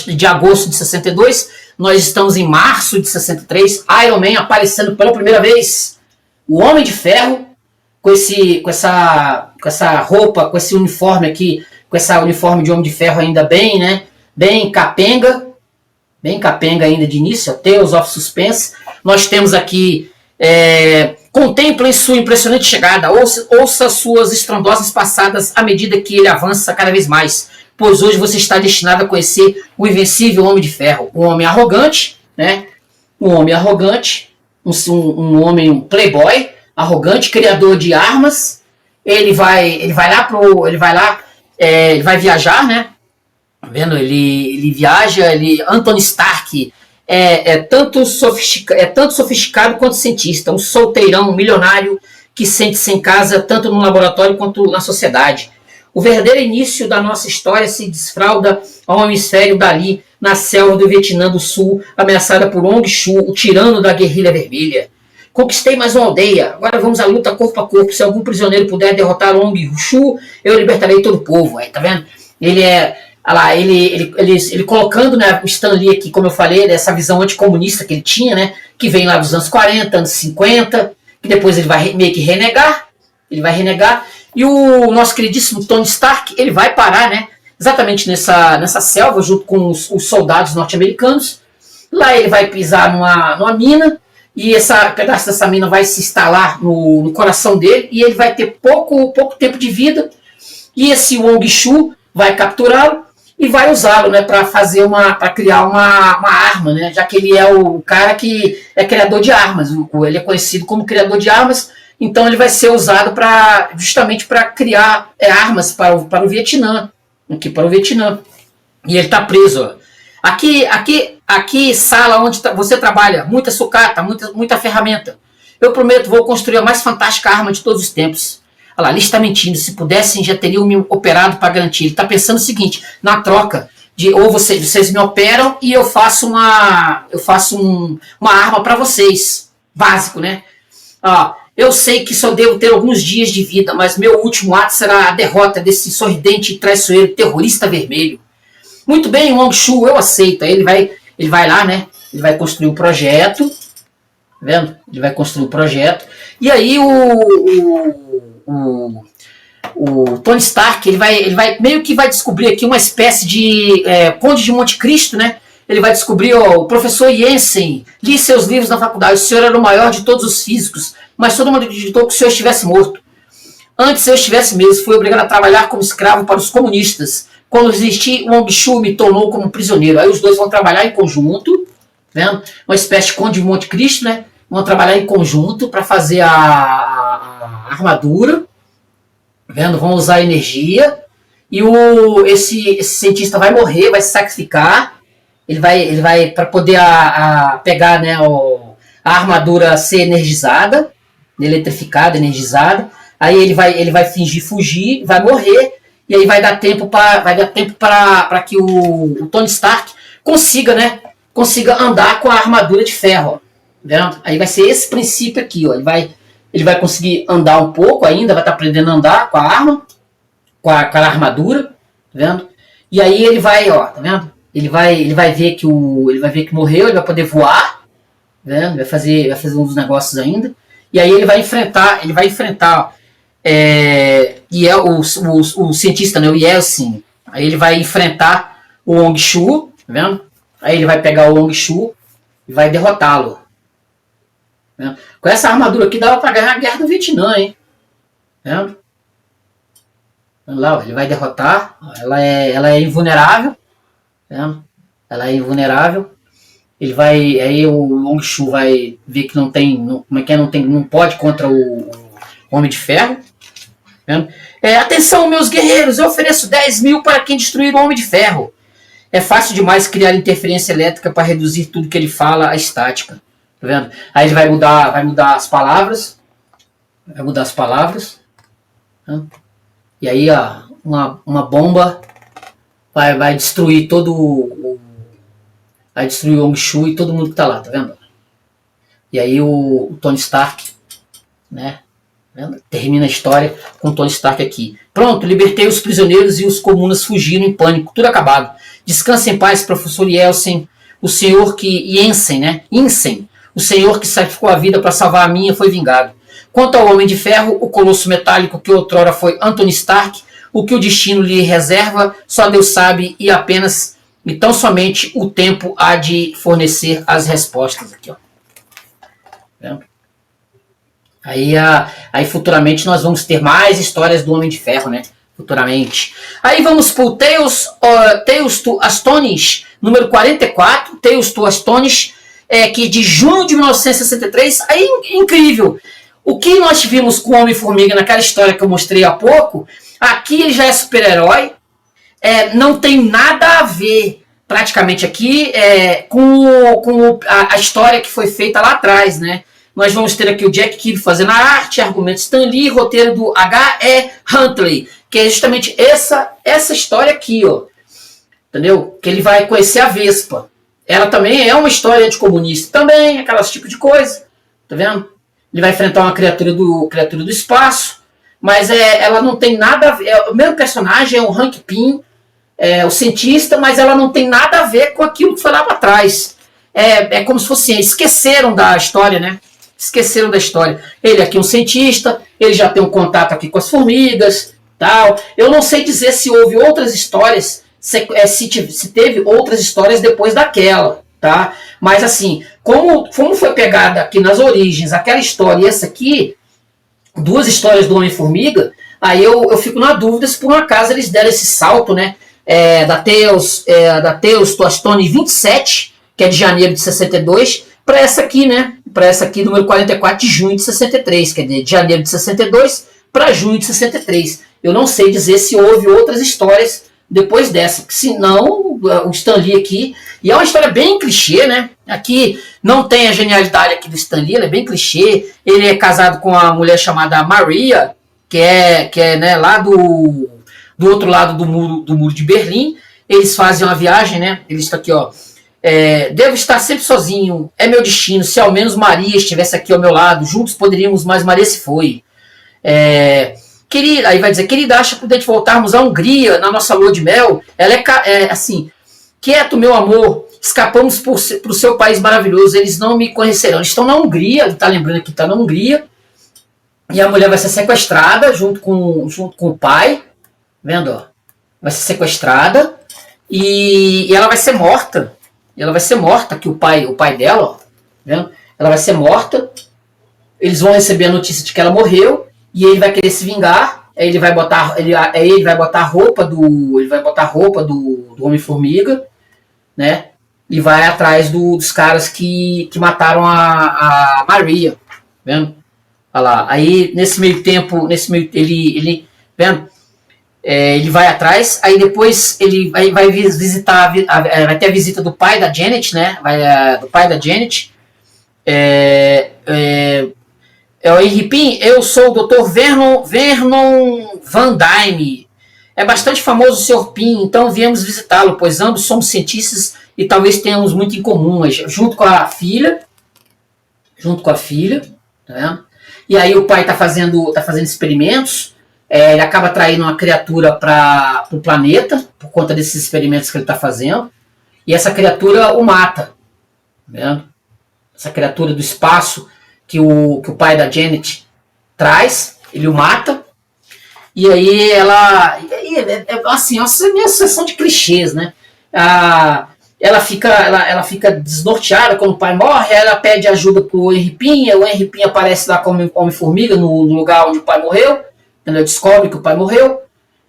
De agosto de 62, nós estamos em março de 63, Iron Man aparecendo pela primeira vez. O Homem de Ferro, com essa roupa, com esse uniforme aqui, com esse uniforme de Homem de Ferro ainda bem, né? Bem capenga ainda de início, Tales of Suspense. Nós temos aqui, contemplem sua impressionante chegada, ouça suas estrondosas passadas à medida que ele avança cada vez mais, pois hoje você está destinado a conhecer o invencível Homem de Ferro, um homem arrogante, né? Um homem, um playboy, arrogante, criador de armas. Ele vai viajar, né? Vendo? Ele viaja, Anthony Stark é tanto sofisticado quanto cientista, um solteirão milionário que sente-se em casa tanto no laboratório quanto na sociedade. O verdadeiro início da nossa história se desfralda ao hemisfério dali, na selva do Vietnã do Sul, ameaçada por Ong Chu, o tirano da guerrilha vermelha. Conquistei mais uma aldeia, agora vamos à luta corpo a corpo. Se algum prisioneiro puder derrotar Ong Chu, eu libertarei todo o povo. Aí, tá vendo? Ele colocando, né, o Stan Lee aqui, como eu falei, dessa visão anticomunista que ele tinha, né, que vem lá dos anos 40, anos 50, que depois ele vai meio que renegar, e o nosso queridíssimo Tony Stark, ele vai parar, né, exatamente nessa selva, junto com os soldados norte-americanos. Lá ele vai pisar numa mina, e pedaço dessa mina vai se instalar no coração dele, e ele vai ter pouco tempo de vida, e esse Wong Chu vai capturá-lo e vai usá-lo, né, para criar uma arma, né, já que ele é o cara que é criador de armas, ele é conhecido como criador de armas, então ele vai ser usado justamente para criar armas para o Vietnã, e ele está preso, ó. Aqui, sala onde você trabalha, muita sucata, muita ferramenta. Eu prometo, vou construir a mais fantástica arma de todos os tempos. Olha lá, ele está mentindo. Se pudessem, já teriam me operado para garantir. Ele está pensando o seguinte, na troca de ou vocês me operam e eu faço uma arma para vocês. Básico, né? Eu sei que só devo ter alguns dias de vida, mas meu último ato será a derrota desse sorridente e traiçoeiro terrorista vermelho. Muito bem, Wong Chu, eu aceito. Aí ele vai lá, né? Ele vai construir um projeto. Tá vendo? Ele vai construir um projeto. E aí o Tony Stark, ele vai meio que vai descobrir aqui uma espécie de Conde de Monte Cristo, né? Ele vai descobrir, o professor Jensen, li seus livros na faculdade, o senhor era o maior de todos os físicos, mas todo mundo acreditou que o senhor estivesse morto. Antes eu estivesse mesmo, fui obrigado a trabalhar como escravo para os comunistas. Quando resisti, Wong Chu me tornou como prisioneiro. Aí os dois vão trabalhar em conjunto, né? Uma espécie de Conde de Monte Cristo, né? Vão trabalhar em conjunto para fazer a armadura, vendo? Vão usar energia e esse cientista vai morrer, vai se sacrificar. Ele vai para poder pegar, né, a armadura ser energizada, eletrificada, energizada. Aí ele vai fingir fugir, vai morrer. E aí vai dar tempo para que o Tony Stark consiga andar com a armadura de ferro. Ó, vendo? Aí vai ser esse princípio aqui. Ó, ele vai conseguir andar um pouco ainda, vai estar aprendendo a andar com a arma, com a armadura. Tá vendo? E aí ele vai, ó, tá vendo? Ele vai ver que morreu, ele vai poder voar, né? Vai fazer uns negócios ainda. E aí ele vai enfrentar e é o cientista, né, o Yeltsin. Aí ele vai enfrentar o Hongshu, tá vendo? Aí ele vai pegar o Hongshu e vai derrotá-lo. Né? Com essa armadura aqui dava para ganhar a guerra do Vietnã, hein? Tá vendo? Vamos lá, ele vai derrotar. Ela é invulnerável. Tá vendo? Ela é invulnerável. Aí o Hongshu vai ver que não pode contra o Homem de Ferro. Tá? Atenção, meus guerreiros, eu ofereço 10 mil para quem destruir o Homem de Ferro. É fácil demais criar interferência elétrica para reduzir tudo que ele fala à estática. Tá vendo? Aí ele vai mudar as palavras. Tá? E aí uma bomba vai destruir vai destruir o Hongshu e todo mundo que tá lá, tá vendo? E aí o Tony Stark, né? Termina a história com o Tony Stark aqui. Pronto, libertei os prisioneiros e os comunas fugiram em pânico, tudo acabado. Descanse em paz, professor Yeltsin, o senhor que... Jensen, né? Jensen, o senhor que sacrificou a vida para salvar a minha foi vingado. Quanto ao Homem de Ferro, o colosso metálico que outrora foi Anthony Stark, o que o destino lhe reserva, só Deus sabe e apenas... Então somente o tempo há de fornecer as respostas aqui, ó. Aí futuramente nós vamos ter mais histórias do Homem de Ferro, né? Futuramente. Aí vamos pro Tales to Astonish, número 44, Tales to Astonish, que de junho de 1963. Aí incrível. O que nós tivemos com o Homem-Formiga naquela história que eu mostrei há pouco, aqui ele já é super-herói. Não tem nada a ver, praticamente aqui, com a história que foi feita lá atrás, né? Nós vamos ter aqui o Jack Kirby fazendo a arte, argumento Stan Lee, roteiro do H.E. Huntley, que é justamente essa história aqui, ó. Entendeu? Que ele vai conhecer a Vespa. Ela também é uma história anticomunista, também, aquelas tipo de coisa. Tá vendo? Ele vai enfrentar uma criatura do espaço, mas ela não tem nada a ver. O mesmo personagem é o Hank Pym, o cientista, mas ela não tem nada a ver com aquilo que foi lá para trás. É como se fosse esqueceram da história, né? Esqueceram da história. Ele aqui é um cientista, ele já tem um contato aqui com as formigas, tal. Eu não sei dizer se houve outras histórias, se teve outras histórias depois daquela, tá? Mas assim, como foi pegada aqui nas origens aquela história e essa aqui, duas histórias do Homem-Formiga, aí eu fico na dúvida se por um acaso eles deram esse salto, né? Da Tales to Astonish 27, que é de janeiro de 62, para essa aqui, né? Para essa aqui, número 44, de junho de 63, que é de janeiro de 62 para junho de 63. Eu não sei dizer se houve outras histórias depois dessa, porque senão o Stan Lee aqui, e é uma história bem clichê, né? Aqui não tem a genialidade aqui do Stan Lee, ele é bem clichê. Ele é casado com uma mulher chamada Maria, que é né, lá do outro lado do muro de Berlim. Eles fazem uma viagem, né? Eles estão aqui, ó. Devo estar sempre sozinho, é meu destino. Se ao menos Maria estivesse aqui ao meu lado, juntos poderíamos, mas Maria se foi. Querida, aí vai dizer, querida, acha prudente voltarmos à Hungria na nossa lua de mel? Ela assim, quieto, meu amor, escapamos para o seu país maravilhoso, eles não me conhecerão. Eles estão na Hungria, ele está lembrando que está na Hungria, e a mulher vai ser sequestrada junto com o pai, vendo? Ó? Vai ser sequestrada e ela vai ser morta. Que o pai dela, ó, vendo? Ela vai ser morta. Eles vão receber a notícia de que ela morreu e ele vai querer se vingar. Aí ele vai botar a roupa do Homem-Formiga, né? E vai atrás dos caras que mataram a Maria, vendo? Olha lá. Aí nesse meio tempo, ele vendo? Ele vai atrás, aí depois ele vai visitar, vai ter a visita do pai da Janet, né? Do pai da Janet. O Henry Pym, eu sou o Dr. Vernon Van Dyne. É bastante famoso o Sr. Pym, então viemos visitá-lo, pois ambos somos cientistas e talvez tenhamos muito em comum, junto com a filha, tá vendo? E aí o pai está fazendo experimentos. Ele acaba traindo uma criatura para o planeta, por conta desses experimentos que ele está fazendo. e essa criatura o mata. Tá vendo? Essa criatura do espaço que o pai da Janet traz, ele o mata. E aí assim, é uma sucessão de clichês, né? Ela fica desnorteada quando o pai morre, ela pede ajuda pro Henry Pinha, o Henry Pinha aparece lá como Homem-Formiga no lugar onde o pai morreu, ela descobre que o pai morreu.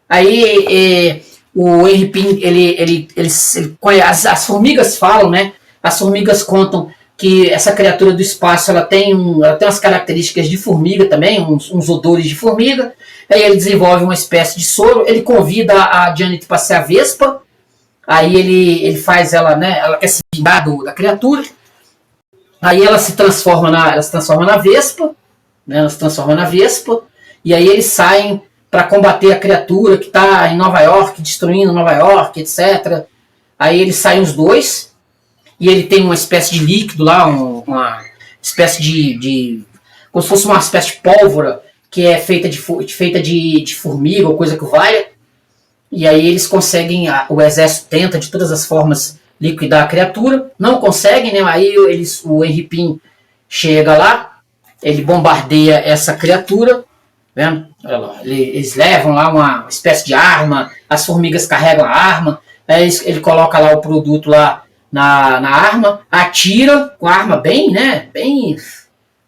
Aí o Henry Pinha, as formigas falam, né? As formigas contam que essa criatura do espaço ela tem umas características de formiga também, uns odores de formiga. Aí ele desenvolve uma espécie de soro, ele convida a Janet para ser a Vespa. Aí ele faz ela, né? Ela quer se vingar da criatura. Aí ela se transforma na Vespa, né? Ela se transforma na Vespa. E aí eles saem para combater a criatura que está em Nova York, destruindo Nova York, etc. Aí eles saem os dois. E ele tem uma espécie de líquido lá, uma espécie como se fosse uma espécie de pólvora que é feita de formiga ou coisa que valha. E aí eles conseguem, o exército tenta de todas as formas liquidar a criatura, não conseguem, né? Aí o Henry Pym chega lá, ele bombardeia essa criatura, vendo? Eles levam lá uma espécie de arma, as formigas carregam a arma, aí ele coloca lá o produto lá na arma, atira com a arma bem, né? Bem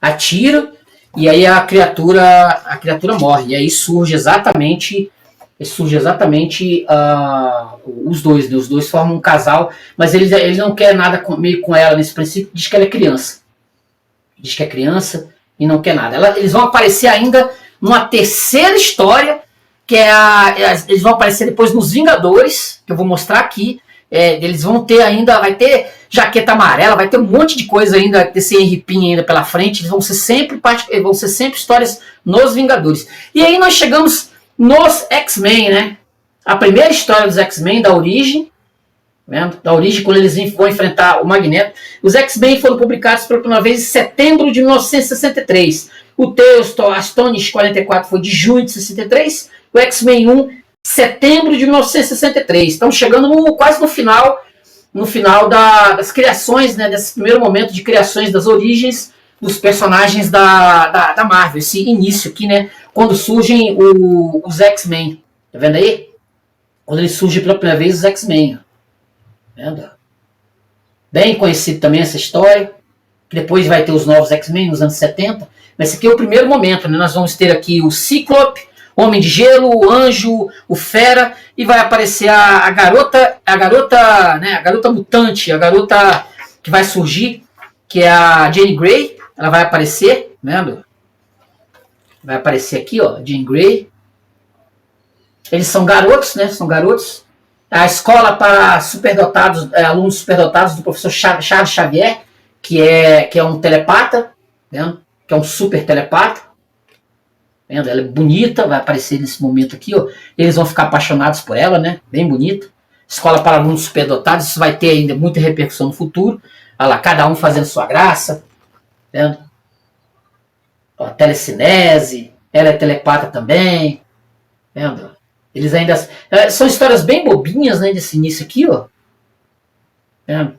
atira, e aí a criatura morre. E aí surge exatamente os dois, né? Os dois formam um casal, mas ele não quer nada meio com ela nesse princípio, diz que ela é criança. Diz que é criança e não quer nada. Eles vão aparecer ainda numa terceira história, que eles vão aparecer depois nos Vingadores, que eu vou mostrar aqui. Eles vão ter ainda, vai ter jaqueta amarela, vai ter um monte de coisa ainda, desse Henry Pym ainda pela frente. Eles vão ser sempre histórias nos Vingadores. E aí nós chegamos nos X-Men, né? A primeira história dos X-Men, da origem, vendo? Da origem, quando eles vão enfrentar o Magneto. Os X-Men foram publicados pela primeira vez em setembro de 1963. O Tales Astonish 44 foi de junho de 63. O X-Men 1, setembro de 1963. Estamos chegando quase no final das criações, né? Desse primeiro momento de criações das origens dos personagens da Marvel. Esse início aqui, né? Quando surgem os X-Men. Tá vendo aí? Quando eles surgem pela primeira vez, os X-Men. Vendo? Bem conhecido também essa história. Que depois vai ter os novos X-Men nos anos 70. Mas esse aqui é o primeiro momento, né? Nós vamos ter aqui o Cíclope, Homem de Gelo, o Anjo, o Fera, e vai aparecer a garota, né? A garota mutante, a garota que vai surgir, que é a Jean Grey. Ela vai aparecer, vendo? Vai aparecer aqui, ó, Jean Grey. Eles são garotos, né? São garotos. A escola para superdotados, alunos superdotados do professor Charles Xavier, que é um telepata, né? Que é um super telepata. Vendo? Ela é bonita, vai aparecer nesse momento aqui, ó. Eles vão ficar apaixonados por ela, né? Bem bonita. Escola para alunos superdotados, isso vai ter ainda muita repercussão no futuro. Olha lá, cada um fazendo sua graça. Vendo? Ó, telecinese, ela é telepata também. Vendo? Eles ainda são histórias bem bobinhas, né, desse início aqui, ó.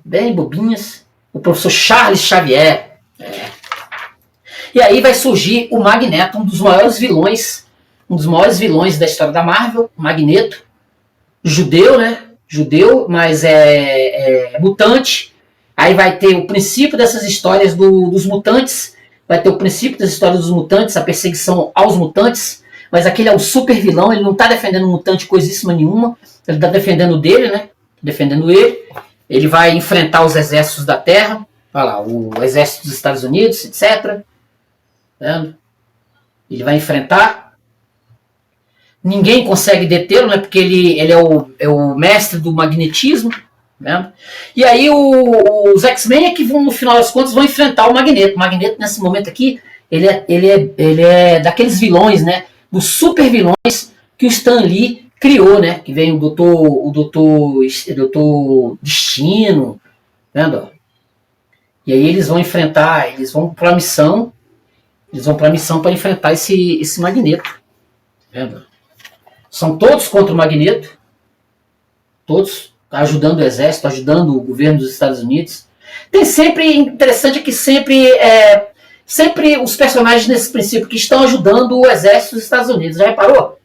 Bem bobinhas. O professor Charles Xavier. E aí vai surgir o Magneto, um dos maiores vilões da história da Marvel, o Magneto, judeu, né? Judeu, mas é mutante. Aí vai ter o princípio dessas histórias dos mutantes. Vai ter o princípio das histórias dos mutantes, a perseguição aos mutantes. Mas aquele é o super vilão, ele não está defendendo o mutante coisíssima nenhuma. Ele está defendendo dele, né? Defendendo ele. Ele vai enfrentar os exércitos da Terra. Olha lá, o exército dos Estados Unidos, etc. Vendo? Ele vai enfrentar. Ninguém consegue detê-lo, né? Porque ele é o mestre do magnetismo. Vendo? E aí os X-Men é que vão, no final das contas, vão enfrentar o Magneto. O Magneto, nesse momento aqui, ele é daqueles vilões, né? Dos super vilões que o Stan Lee criou, né? Que vem o Doutor Destino, vendo? E aí eles vão enfrentar, eles vão para a missão para enfrentar esse Magneto, vendo? São todos contra o Magneto, todos ajudando o exército, ajudando o governo dos Estados Unidos. Tem sempre, interessante que sempre os personagens nesse princípio que estão ajudando o exército dos Estados Unidos. Já reparou?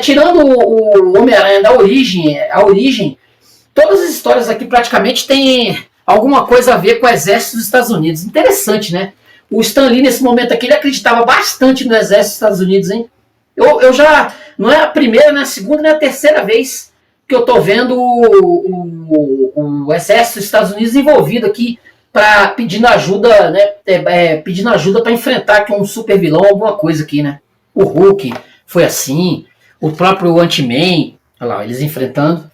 Tirando o Homem-Aranha da origem, todas as histórias aqui praticamente têm alguma coisa a ver com o exército dos Estados Unidos. Interessante, né? O Stan Lee, nesse momento aqui, ele acreditava bastante no exército dos Estados Unidos, hein? Eu já, não é a primeira, não é a segunda, não é a terceira vez que eu tô vendo o exército dos Estados Unidos envolvido aqui, pedindo ajuda, né? Pedindo ajuda para enfrentar aqui um super vilão, alguma coisa aqui, né? O Hulk foi assim, o próprio Ant-Man, olha lá, eles enfrentando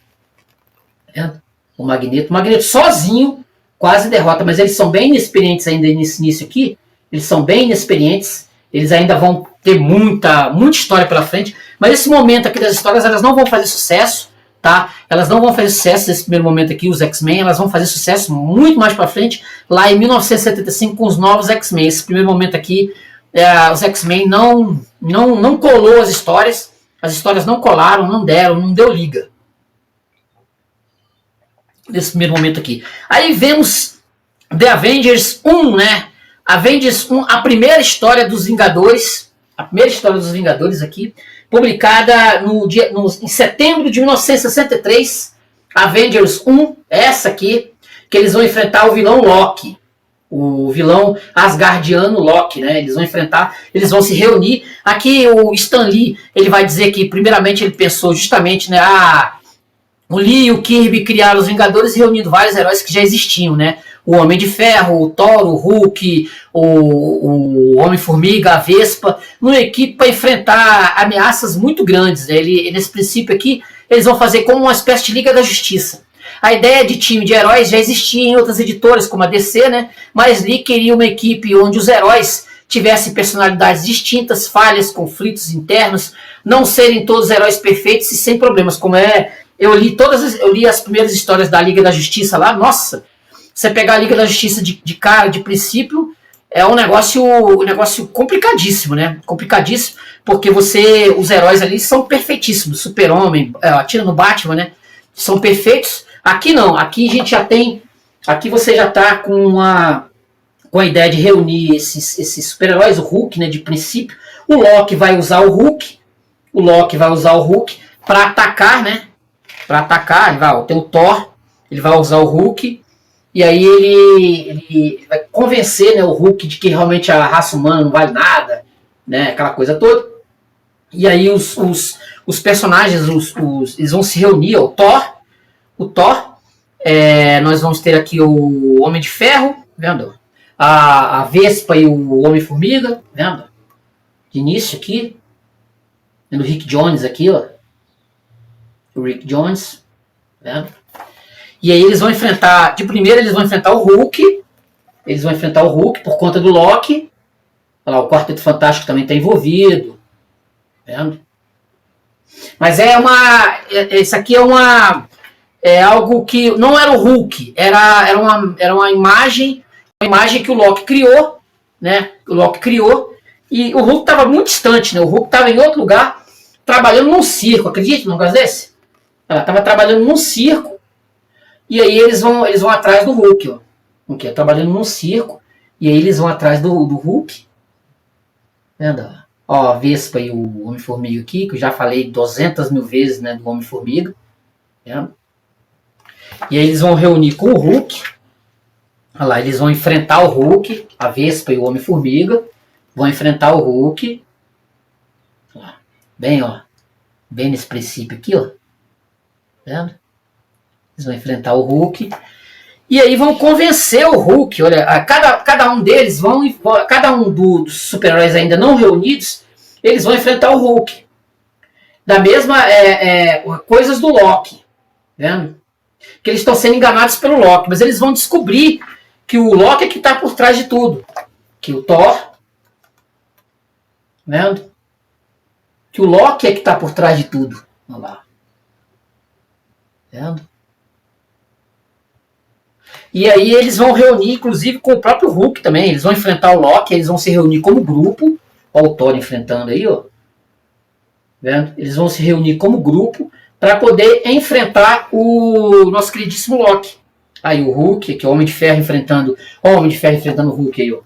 o Magneto. O Magneto sozinho quase derrota, mas eles são bem inexperientes ainda nesse início aqui. Eles são bem inexperientes, eles ainda vão ter muita história pela frente, mas esse momento aqui das histórias, elas não vão fazer sucesso, tá? Elas não vão fazer sucesso nesse primeiro momento aqui, os X-Men, elas vão fazer sucesso muito mais pra frente, lá em 1975 com os novos X-Men. Esse primeiro momento aqui, os X-Men não colou as histórias não colaram, não deu liga. Nesse primeiro momento aqui. Aí vemos The Avengers 1, né? Avengers 1, a primeira história dos Vingadores. A primeira história dos Vingadores aqui. Publicada em setembro de 1963. Avengers 1, essa aqui. Que eles vão enfrentar o vilão Loki. O vilão asgardiano Loki, né? Eles vão enfrentar, eles vão se reunir. Aqui o Stan Lee, ele vai dizer que primeiramente ele pensou justamente, né? O Lee e o Kirby criaram os Vingadores reunindo vários heróis que já existiam, né? O Homem de Ferro, o Thor, o Hulk, o Homem-Formiga, a Vespa, numa equipe para enfrentar ameaças muito grandes, né? Nesse princípio aqui, eles vão fazer como uma espécie de Liga da Justiça. A ideia de time de heróis já existia em outras editoras, como a DC, né? Mas Lee queria uma equipe onde os heróis tivessem personalidades distintas, falhas, conflitos internos, não serem todos heróis perfeitos e sem problemas, como eu li as primeiras histórias da Liga da Justiça lá, nossa, você pegar a Liga da Justiça de cara, de princípio, é um negócio complicadíssimo, né? Complicadíssimo, porque os heróis ali são perfeitíssimos, Super-Homem, atira no Batman, né? São perfeitos. Aqui não, aqui a gente já tem, aqui você já tá com a ideia de reunir esses super-heróis, o Hulk, né, de princípio. O Loki vai usar o Hulk para atacar, né? Para atacar, ele vai ter o Thor, ele vai usar o Hulk, e aí ele vai convencer, né, o Hulk de que realmente a raça humana não vale nada, né, aquela coisa toda. E aí os personagens, eles vão se reunir, o Thor, nós vamos ter aqui o Homem de Ferro, vendo? A Vespa e o Homem-Formiga, vendo? De início aqui, vendo o Rick Jones aqui, ó. O Rick Jones, vendo? E aí eles vão enfrentar, de primeira eles vão enfrentar o Hulk, por conta do Loki. Olha lá, o Quarteto Fantástico também está envolvido, vendo? Mas isso aqui é algo que não era o Hulk, era uma imagem que o Loki criou, né? E o Hulk estava muito distante, né? O Hulk estava em outro lugar, trabalhando num circo, acredite num negócio desse? Ela estava trabalhando num circo, e aí eles vão atrás do Hulk, ó. Okay, trabalhando num circo, e aí eles vão atrás do Hulk. Vendo? Ó, a Vespa e o Homem-Formiga aqui, que eu já falei 200 mil vezes, né, do Homem-Formiga. Vendo? E aí eles vão reunir com o Hulk. Olha lá, eles vão enfrentar o Hulk, a Vespa e o Homem-Formiga. Vão enfrentar o Hulk. Bem nesse princípio aqui, ó. Vendo? Eles vão enfrentar o Hulk. E aí vão convencer o Hulk. Olha, cada um deles cada um dos super-heróis ainda não reunidos, eles vão enfrentar o Hulk. Da mesma coisas do Loki. Vendo? Que eles estão sendo enganados pelo Loki, mas eles vão descobrir que o Loki é que está por trás de tudo. Que o Thor, vendo? Que o Loki é que está por trás de tudo. Olha lá. Vendo? E aí eles vão reunir, inclusive, com o próprio Hulk também. Eles vão enfrentar o Loki, eles vão se reunir como grupo. Olha o Thor enfrentando aí, ó. Vendo? Eles vão se reunir como grupo para poder enfrentar o nosso queridíssimo Loki. Aí o Hulk, que é o Homem de Ferro enfrentando o Hulk aí, ó.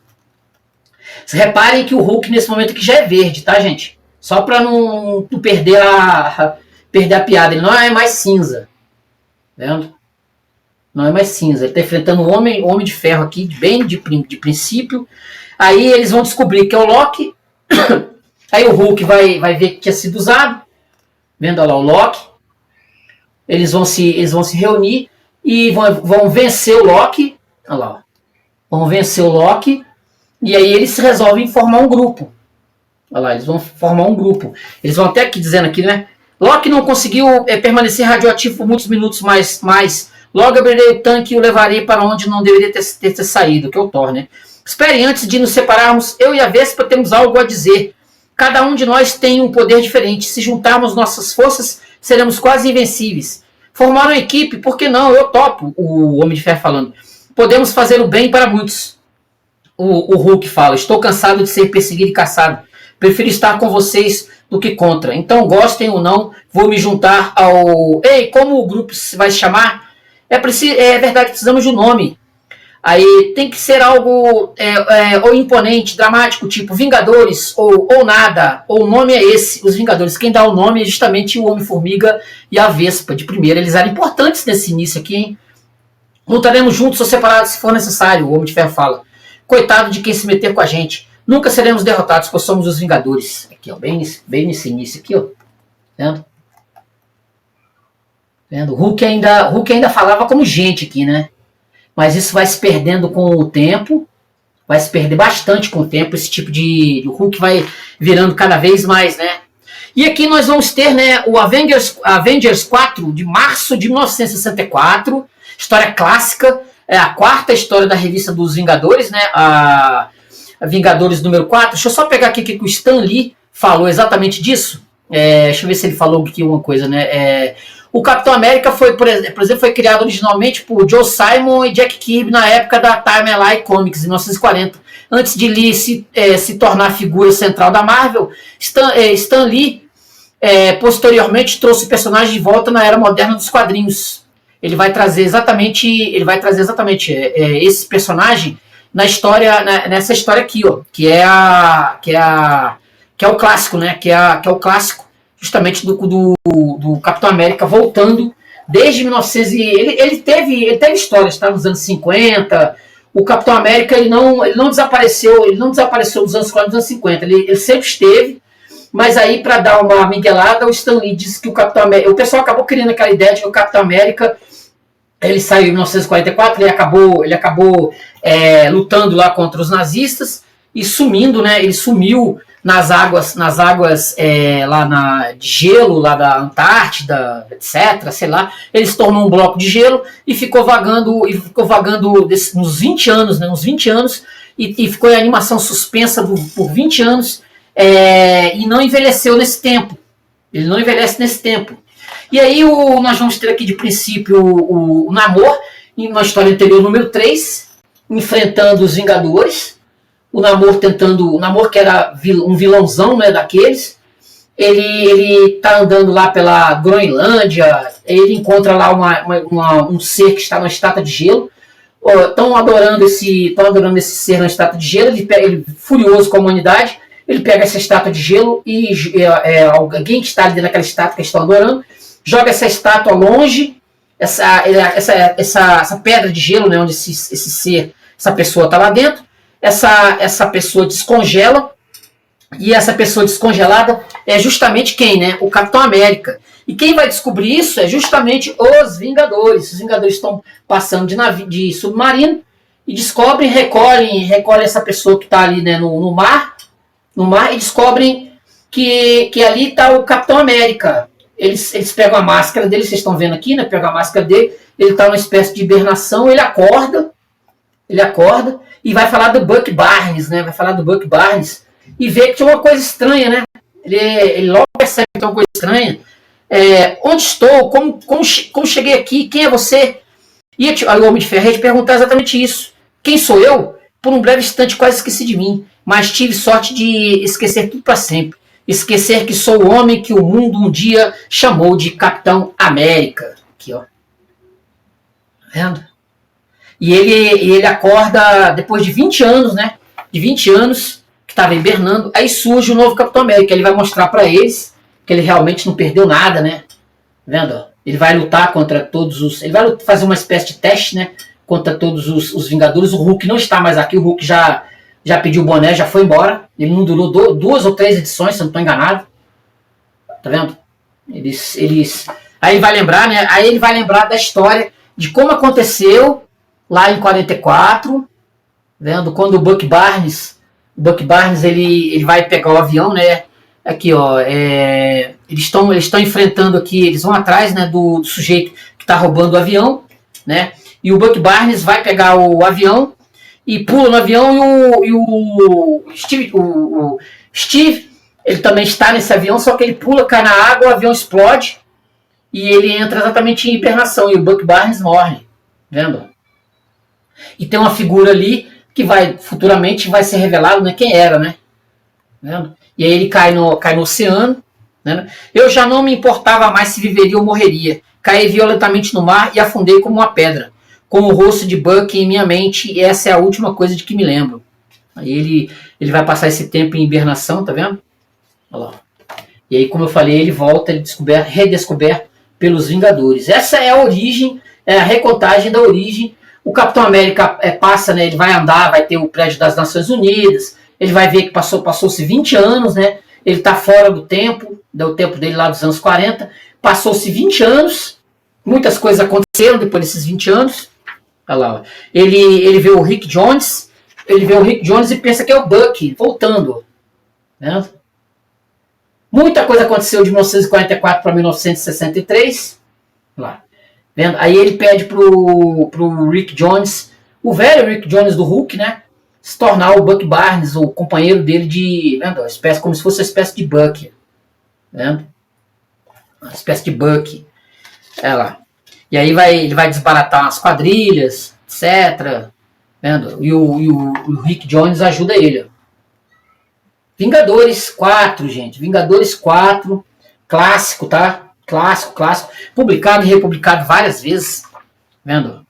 Vocês reparem que o Hulk nesse momento aqui já é verde, tá, gente? Só para não perder a piada. Ele não é mais cinza. Vendo? Não é mais cinza. Ele tá enfrentando o Homem de Ferro aqui, bem de princípio. Aí eles vão descobrir que é o Loki. Aí o Hulk vai ver que tinha sido usado. Vendo lá o Loki. Eles vão se reunir e vão vencer o Loki. Olha lá. Vão vencer o Loki. E aí eles resolvem formar um grupo. Olha lá, eles vão formar um grupo. Eles vão até aqui dizendo aqui, né? Loki não conseguiu permanecer radioativo por muitos minutos, mas logo abrirei o tanque e o levarei para onde não deveria ter saído, que é o Thor, né? Espere, antes de nos separarmos, eu e a Vespa temos algo a dizer. Cada um de nós tem um poder diferente. Se juntarmos nossas forças, seremos quase invencíveis. Formar uma equipe, por que não? Eu topo, o Homem de Ferro falando. Podemos fazer o bem para muitos. O Hulk fala, estou cansado de ser perseguido e caçado. Prefiro estar com vocês do que contra. Então, gostem ou não, vou me juntar ao... Ei, como o grupo vai se chamar? É verdade, precisamos de um nome. Aí tem que ser algo ou imponente, dramático, tipo Vingadores, ou nada. Ou o nome é esse, os Vingadores. Quem dá o nome é justamente o Homem-Formiga e a Vespa, de primeira. Eles eram importantes nesse início aqui, hein? Lutaremos juntos ou separados se for necessário, o Homem de Ferro fala. Coitado de quem se meter com a gente. Nunca seremos derrotados, pois somos os Vingadores. Aqui, ó, bem nesse início aqui, ó. Vendo? Vendo? O Hulk ainda falava como gente aqui, né? Mas isso vai se perdendo com o tempo. Vai se perder bastante com o tempo. Esse tipo de... O Hulk vai virando cada vez mais, né? E aqui nós vamos ter, né, o Avengers 4 de março de 1964. História clássica. É a quarta história da revista dos Vingadores, né? A Vingadores número 4. Deixa eu só pegar aqui que o Stan Lee falou exatamente disso. Deixa eu ver se ele falou aqui uma coisa, né? O Capitão América foi, por exemplo, foi criado originalmente por Joe Simon e Jack Kirby na época da Time Ally Comics, em 1940. Antes de Lee se tornar a figura central da Marvel, Stan Lee posteriormente trouxe o personagem de volta na era moderna dos quadrinhos. Ele vai trazer exatamente esse personagem na história, nessa história aqui, ó, que é o clássico, né? Que é o clássico justamente do Capitão América voltando desde 1900. Ele teve histórias, tá? Nos anos 50. O Capitão América ele não desapareceu dos anos 40, dos anos 50. Ele sempre esteve. Mas aí, para dar uma miguelada, o Stan Lee disse que o Capitão América... O pessoal acabou criando aquela ideia de que o Capitão América... Ele saiu em 1944, ele acabou lutando lá contra os nazistas e sumindo, né? Ele sumiu nas águas lá de gelo, lá da Antártida, etc. Sei lá. Ele se tornou um bloco de gelo e ficou vagando uns 20 anos, né? Uns 20 anos e ficou em animação suspensa por 20 anos. E não envelheceu nesse tempo. Ele não envelhece nesse tempo. E aí nós vamos ter aqui de princípio o Namor, em uma história anterior, número 3, enfrentando os Vingadores. O Namor que era um vilãozão, né, daqueles. Ele tá andando lá pela Groenlândia, ele encontra lá um ser que está na estátua de gelo. Estão adorando esse ser na estátua de gelo, ele furioso com a humanidade. Ele pega essa estátua de gelo e alguém que está ali naquela estátua que eles estão adorando, joga essa estátua longe, essa pedra de gelo, né, onde essa pessoa está lá dentro, essa pessoa descongela, e essa pessoa descongelada é justamente quem, né? O Capitão América. E quem vai descobrir isso é justamente os Vingadores. Os Vingadores estão passando de submarino e recolhem essa pessoa que está ali, né, no mar, e descobrem que ali está o Capitão América. Eles pegam a máscara dele, vocês estão vendo aqui, né? Pegam a máscara dele, ele está numa espécie de hibernação, ele acorda e vai falar do Buck Barnes, né? Vai falar do Buck Barnes e vê que tinha uma coisa estranha, né? Ele logo percebe que tem uma coisa estranha. Onde estou? Como cheguei aqui? Quem é você? E o Homem de Ferro ia perguntar exatamente isso. Quem sou eu? Por um breve instante quase esqueci de mim, mas tive sorte de esquecer tudo para sempre. Esquecer que sou o homem que o mundo um dia chamou de Capitão América. Aqui, ó. Tá vendo? E ele acorda depois de 20 anos, né? De 20 anos, que estava hibernando. Aí surge o novo Capitão América. Ele vai mostrar para eles que ele realmente não perdeu nada, né? Tá vendo? Ele vai lutar contra todos os... Ele vai fazer uma espécie de teste, né? Contra todos os Vingadores. O Hulk não está mais aqui. O Hulk já pediu o boné, já foi embora. Ele não durou 2 ou 3 edições, se eu não estou enganado. Tá vendo? Aí ele vai lembrar, né? Aí ele vai lembrar da história de como aconteceu lá em 44, vendo? Quando o Buck Barnes ele vai pegar o avião, né? Aqui, ó, eles estão enfrentando aqui, eles vão atrás, né, do sujeito que está roubando o avião, né? E o Buck Barnes vai pegar o avião e pula no avião e o Steve, ele também está nesse avião, só que ele pula, cai na água, o avião explode e ele entra exatamente em hibernação e o Buck Barnes morre, vendo? E tem uma figura ali que futuramente vai ser revelado, né, quem era, né? Vendo? E aí ele cai no oceano, né? Eu já não me importava mais se viveria ou morreria. Caí violentamente no mar e afundei como uma pedra, com o rosto de Buck em minha mente, e essa é a última coisa de que me lembro. Aí ele vai passar esse tempo em hibernação, tá vendo? Olha lá. E aí, como eu falei, ele volta, ele redescoberto pelos Vingadores. Essa é a origem, é a recontagem da origem. O Capitão América passa, né? Ele vai andar, vai ter o prédio das Nações Unidas. Ele vai ver que passou-se 20 anos, né? Ele está fora do tempo dele lá dos anos 40. Passou-se 20 anos, muitas coisas aconteceram depois desses 20 anos. Olha lá, ó. Ele vê o Rick Jones, e pensa que é o Buck voltando, né? Muita coisa aconteceu de 1944 para 1963. Lá. Vendo? Aí ele pede pro Rick Jones, o velho Rick Jones do Hulk, né? Se tornar o Buck Barnes, o companheiro dele de... Vendo? Como se fosse uma espécie de Buck. Vendo? Uma espécie de Buck. É lá. E aí ele vai desbaratar umas quadrilhas, etc. Vendo? E o Rick Jones ajuda ele. Vingadores 4, gente. Vingadores 4. Clássico, tá? Clássico. Publicado e republicado várias vezes. Vendo?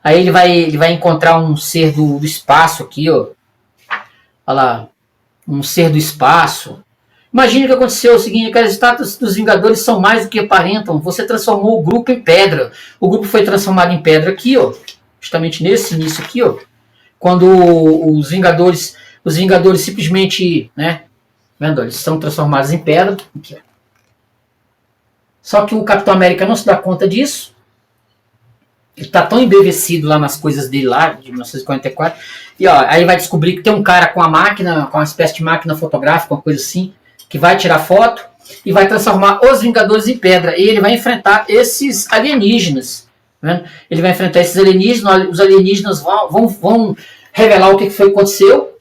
Aí ele vai encontrar um ser do espaço aqui, ó. Olha lá. Um ser do espaço. Imagine o que aconteceu, o seguinte, aquelas estátuas dos Vingadores são mais do que aparentam. Você transformou o grupo em pedra. O grupo foi transformado em pedra aqui, ó. Justamente nesse início aqui, ó. Quando os Vingadores simplesmente, né? Vendo? Eles são transformados em pedra. Aqui, ó. Só que o Capitão América não se dá conta disso. Ele está tão embevecido lá nas coisas dele lá, de 1944. E ó, aí vai descobrir que tem um cara com uma espécie de máquina fotográfica, uma coisa assim, que vai tirar foto e vai transformar os Vingadores em pedra. E ele vai enfrentar esses alienígenas. Né? Ele vai enfrentar esses alienígenas, os alienígenas vão revelar o que foi que aconteceu.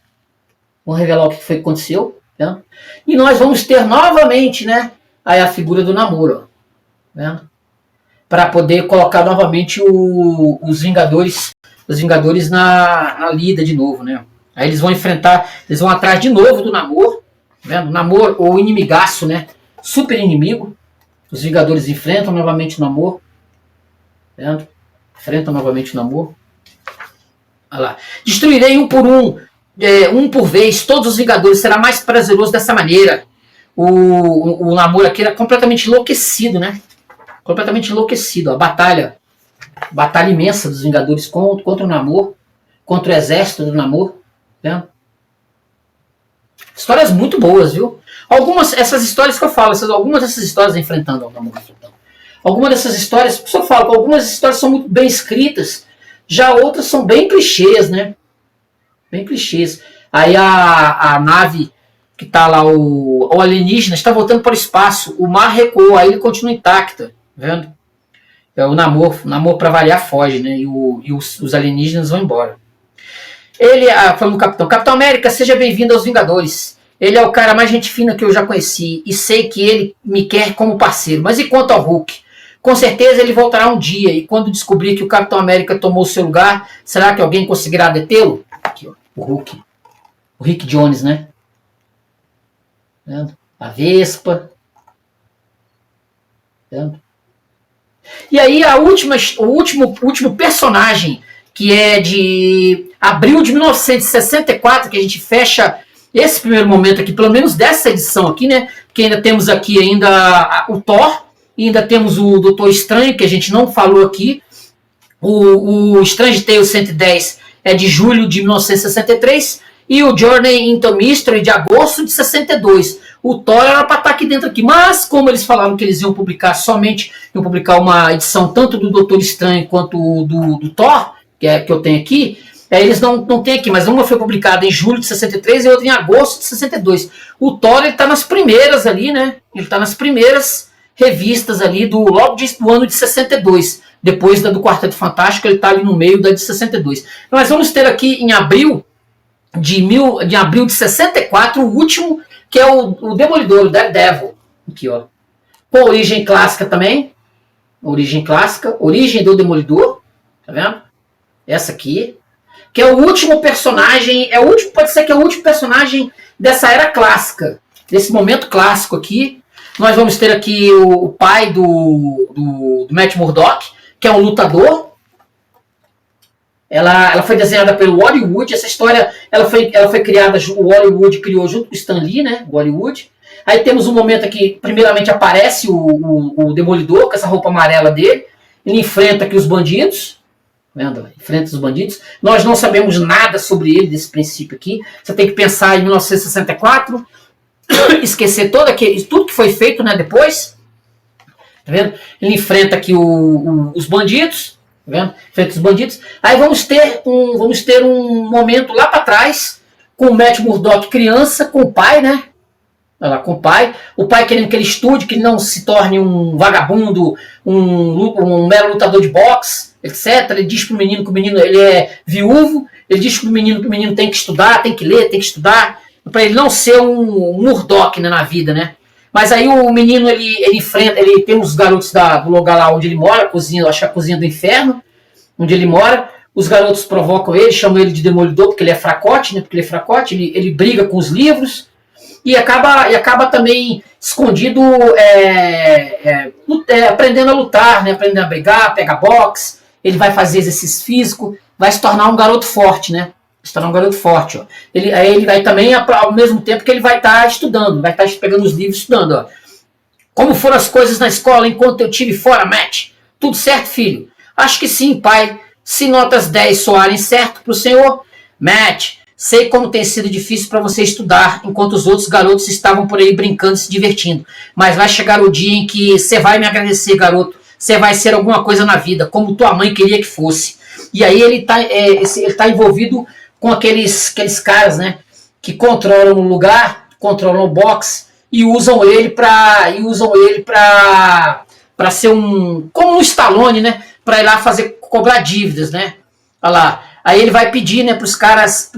Né? E nós vamos ter novamente, né, aí a figura do Namor. Né? Para poder colocar novamente os Vingadores na lida de novo, né? Aí eles vão atrás de novo do Namor, né? O Namor, o inimigaço, né? Super inimigo. Os Vingadores enfrentam novamente o Namor, né? Olha lá. Destruirei um por vez, todos os Vingadores. Será mais prazeroso dessa maneira. O Namor aqui era completamente enlouquecido, né? Completamente enlouquecido. A batalha imensa dos Vingadores contra o Namor, contra o exército do Namor. Né? Histórias muito boas, viu? Essas histórias que eu falo, algumas dessas histórias enfrentando o Namor. Algumas dessas histórias, eu falo, algumas histórias são muito bem escritas, já outras são bem clichês, né? Bem clichês. Aí a nave que tá lá, o alienígena, está voltando para o espaço, o mar recuou, aí ele continua intacto. Vendo? O Namor para variar foge, né? E os alienígenas vão embora. Ele, falando do Capitão América, seja bem-vindo aos Vingadores. Ele é o cara mais gente fina que eu já conheci e sei que ele me quer como parceiro. Mas e quanto ao Hulk? Com certeza ele voltará um dia e quando descobrir que o Capitão América tomou seu lugar, será que alguém conseguirá detê-lo? Aqui, ó, o Hulk. O Rick Jones, né? Vendo? A Vespa. Entendeu? E aí o último personagem, que é de abril de 1964, que a gente fecha esse primeiro momento aqui, pelo menos dessa edição aqui, né? Que ainda temos aqui ainda o Thor, e ainda temos o Doutor Estranho, que a gente não falou aqui. O Strange Tales 110 é de julho de 1963, e o Journey into Mystery de agosto de 62. O Thor era para estar aqui dentro aqui, mas como eles falaram que eles iam publicar uma edição tanto do Doutor Estranho quanto do Thor, que eu tenho aqui, eles não tem aqui, mas uma foi publicada em julho de 63 e outra em agosto de 62. O Thor, ele tá nas primeiras ali, né? Ele tá nas primeiras revistas ali logo do ano de 62. Depois da do Quarteto Fantástico, ele tá ali no meio da de 62. Nós vamos ter aqui em abril de 64 o último, que é o Demolidor, o Daredevil. Aqui, ó. Com origem clássica também. Origem clássica. Origem do Demolidor. Tá vendo? Essa aqui. Que é o último personagem. Pode ser que é o último personagem dessa era clássica. Desse momento clássico aqui. Nós vamos ter aqui o pai do Matt Murdock, que é um lutador. Ela foi desenhada pelo Hollywood. Essa história ela foi criada, o Hollywood criou junto com o Stan Lee, né? O Hollywood. Aí temos um momento aqui, primeiramente aparece o Demolidor com essa roupa amarela dele. Ele enfrenta aqui os bandidos. Vendo? Enfrenta os bandidos. Nós não sabemos nada sobre ele desse princípio aqui. Você tem que pensar em 1964, esquecer tudo que foi feito, né, depois. Tá vendo? Ele enfrenta aqui os bandidos. Tá vendo? Enfrenta os bandidos. Aí vamos ter um momento lá para trás com o Matt Murdock criança, com o pai, né? Olha lá, com o pai querendo que ele estude, que ele não se torne um vagabundo, um mero lutador de boxe, etc. Ele diz pro menino que o menino ele é viúvo, ele diz pro menino que o menino tem que estudar, tem que ler, tem que estudar, para ele não ser um Murdock, né, na vida, né? Mas aí o menino ele tem os garotos do lugar lá onde ele mora, acho que a cozinha do inferno, onde ele mora. Os garotos provocam ele, chamam ele de Demolidor porque ele é fracote, né? Porque ele é fracote, ele briga com os livros. E acaba também escondido aprendendo a lutar, né? Aprendendo a brigar, pega boxe, ele vai fazer exercício físico, vai se tornar um garoto forte, né? Se tornar um garoto forte. Ó. Ele vai também, ao mesmo tempo que ele vai estar estudando, vai estar pegando os livros e estudando. Ó. Como foram as coisas na escola enquanto eu tive fora, Matt? Tudo certo, filho? Acho que sim, pai. Se notas 10 soarem certo para o senhor, Matt, sei como tem sido difícil para você estudar, enquanto os outros garotos estavam por aí brincando e se divertindo. Mas vai chegar o dia em que você vai me agradecer, garoto. Você vai ser alguma coisa na vida, como tua mãe queria que fosse. E aí ele tá envolvido com aqueles caras, né? Que controlam o lugar, controlam o boxe e usam ele para ser como um Stallone, né? Para ir lá cobrar dívidas, né? Olha lá. Aí ele vai pedir, né, pros caras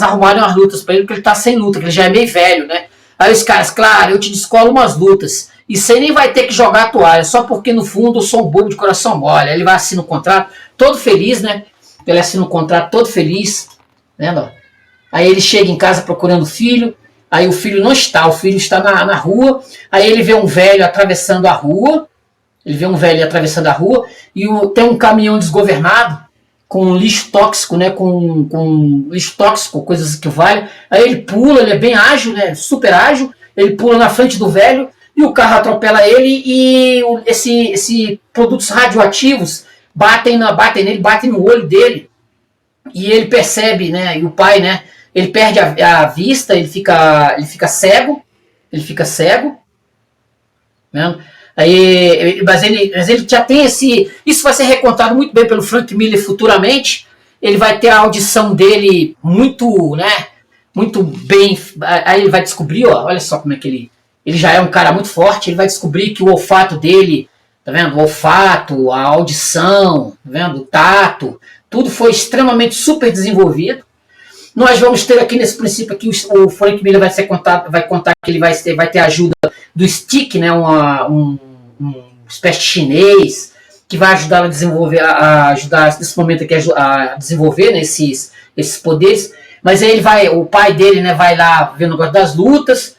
arrumarem umas lutas pra ele, porque ele tá sem luta, que ele já é meio velho, né? Aí os caras, claro, eu te descolo umas lutas. E você nem vai ter que jogar a toalha, só porque no fundo eu sou um bobo de coração mole. Aí ele vai assinar o contrato, todo feliz, né? Ele assina o contrato todo feliz, né? Aí ele chega em casa procurando o filho, aí o filho não está, o filho está na rua. Aí ele vê um velho atravessando a rua, e tem um caminhão desgovernado, com lixo tóxico, né? Com lixo tóxico, coisas que valem. Aí ele pula, ele é bem ágil, né? Super ágil. Ele pula na frente do velho e o carro atropela ele e esse produtos radioativos batem nele, batem no olho dele. E ele percebe, né? E o pai, né? Ele perde a vista, ele fica cego. Né? Mas ele já tem isso vai ser recontado muito bem pelo Frank Miller futuramente. Ele vai ter a audição dele muito, né? Muito bem. Aí ele vai descobrir, ó, olha só como é que ele já é um cara muito forte. Ele vai descobrir que o olfato dele, tá vendo? O olfato, a audição, tá vendo? O tato, tudo foi extremamente super desenvolvido. Nós vamos ter aqui nesse princípio aqui o Frank Miller vai contar que ele vai ter ajuda do Stick, né? Um espécie chinês que vai ajudar a desenvolver, ajudar nesse momento aqui a desenvolver, né, esses poderes. Mas aí o pai dele, né, vai lá ver o negócio das lutas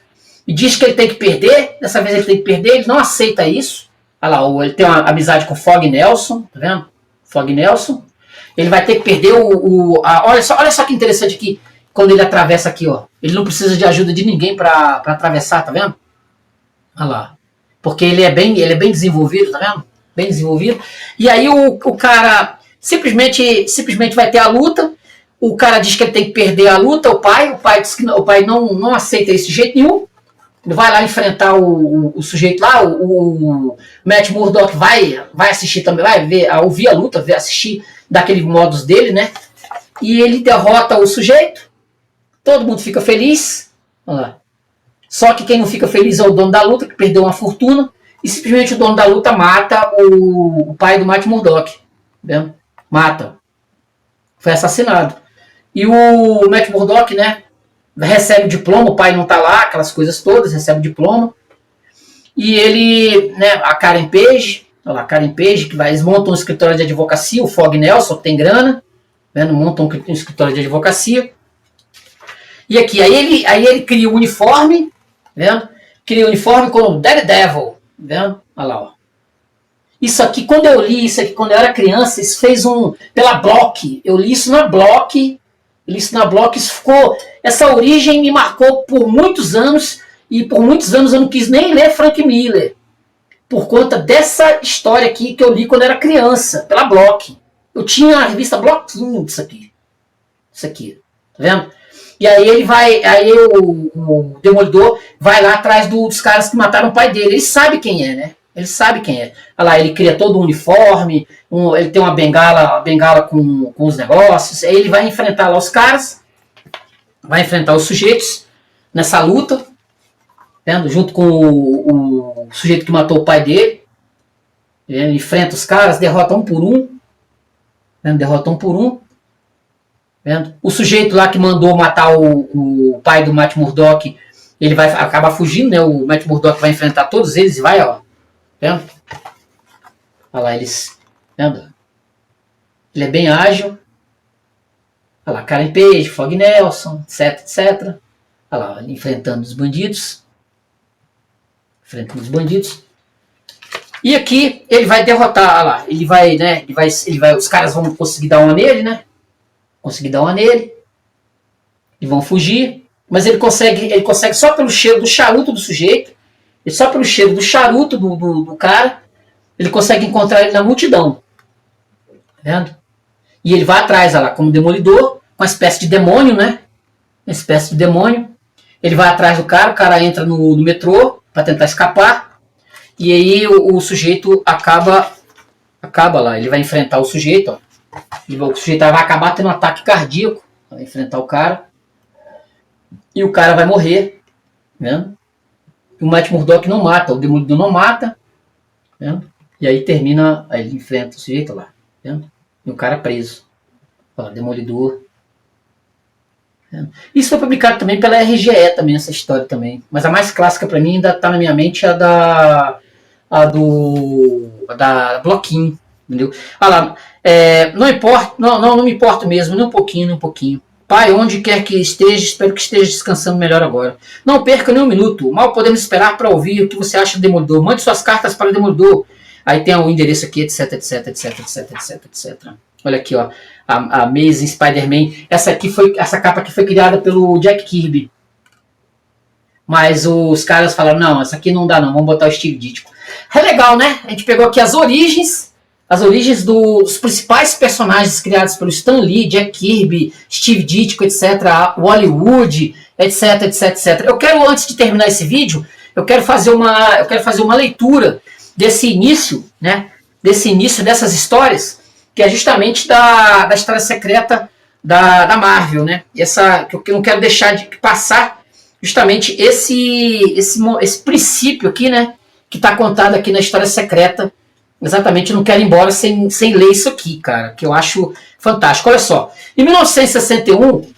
e diz que ele tem que perder. Dessa vez ele tem que perder, ele não aceita isso. Olha lá, ele tem uma amizade com o Fog Nelson, tá vendo? Fog Nelson. Ele vai ter que perder olha só que interessante aqui, quando ele atravessa aqui, ó. Ele não precisa de ajuda de ninguém para atravessar, tá vendo? Olha lá. Porque ele é bem desenvolvido, tá vendo? Bem desenvolvido. E aí o cara simplesmente vai ter a luta. O cara diz que ele tem que perder a luta, o pai diz que o pai não aceita isso de jeito nenhum. Ele vai lá enfrentar o sujeito lá, o Matt Murdock vai assistir também, vai ouvir a luta, assistir daquele modus dele, né? E ele derrota o sujeito, todo mundo fica feliz. Olha lá. Só que quem não fica feliz é o dono da luta, que perdeu uma fortuna, e simplesmente o dono da luta mata o pai do Matt Murdock. Entendeu? Mata. Foi assassinado. E o Matt Murdock, né, recebe o diploma, o pai não tá lá, aquelas coisas todas, recebe o diploma. E ele, né, a Karen Page, olha lá, Karen Page, eles montam um escritório de advocacia, o Fog Nelson, que tem grana, né, montam um escritório de advocacia. E aqui, aí ele cria o uniforme, vendo? Cria o uniforme com o Daredevil, vendo? Olha lá, ó. Isso aqui, quando eu li isso aqui, quando eu era criança, isso fez pela Block, eu li isso na Block, isso ficou, essa origem me marcou por muitos anos, e por muitos anos eu não quis nem ler Frank Miller, por conta dessa história aqui que eu li quando eu era criança, pela Block. Eu tinha a revista Blockinho disso aqui. Isso aqui, tá vendo? E aí o Demolidor vai lá atrás dos caras que mataram o pai dele. Ele sabe quem é, né? Ele sabe quem é. Olha lá, ele cria todo um uniforme, ele tem uma bengala com os negócios. Aí ele vai enfrentar lá os caras, vai enfrentar os sujeitos nessa luta, vendo? Junto com o sujeito que matou o pai dele. Ele enfrenta os caras, derrota um por um. Vendo? Derrota um por um. Vendo? O sujeito lá que mandou matar o pai do Matt Murdock, ele vai acabar fugindo, né? O Matt Murdock vai enfrentar todos eles e vai, ó. Vendo? Olha lá, eles. Vendo? Ele é bem ágil. Olha lá, Karen Page, Fog Nelson, etc, etc. Olha lá, enfrentando os bandidos. E aqui ele vai derrotar, olha lá, ele vai, os caras vão conseguir dar uma nele, né? E vão fugir, mas ele consegue só pelo cheiro do charuto do sujeito, e só pelo cheiro do charuto do cara, ele consegue encontrar ele na multidão. Tá vendo? E ele vai atrás, olha lá, como demolidor, uma espécie de demônio, né? Ele vai atrás do cara, o cara entra no metrô para tentar escapar, e aí o sujeito acaba lá, ele vai enfrentar o sujeito, ó. O sujeito vai acabar tendo um ataque cardíaco, vai enfrentar o cara, e o cara vai morrer, né? O Matt Murdock não mata, o Demolidor não mata, né? E aí termina, aí ele enfrenta o sujeito lá, né? E o cara preso, ó, Demolidor. Né? Isso foi publicado também pela RGE, também, essa história também, mas a mais clássica para mim ainda está na minha mente, a da Bloquinho, entendeu? Olha lá, não me importo mesmo, nem um pouquinho. Pai, onde quer que esteja, espero que esteja descansando melhor agora. Não perca nem um minuto, mal podemos esperar para ouvir o que você acha do Demolidor. Mande suas cartas para o Demolidor. Aí tem o endereço aqui, etc. Olha aqui, ó, a Amazing Spider-Man. Essa capa aqui foi criada pelo Jack Kirby. Mas os caras falaram, não, essa aqui não dá não, vamos botar o Steve Ditko. É legal, né? A gente pegou aqui as origens dos principais personagens criados pelo Stan Lee, Jack Kirby, Steve Ditko, etc., Hollywood, etc. Eu quero, antes de terminar esse vídeo, eu quero fazer uma leitura desse início, né? Desse início dessas histórias, que é justamente da história secreta da Marvel, né? Essa que eu não quero deixar de passar justamente esse princípio aqui, né? Que está contado aqui na história secreta. Exatamente, eu não quero ir embora sem ler isso aqui, cara, que eu acho fantástico. Olha só, em 1961,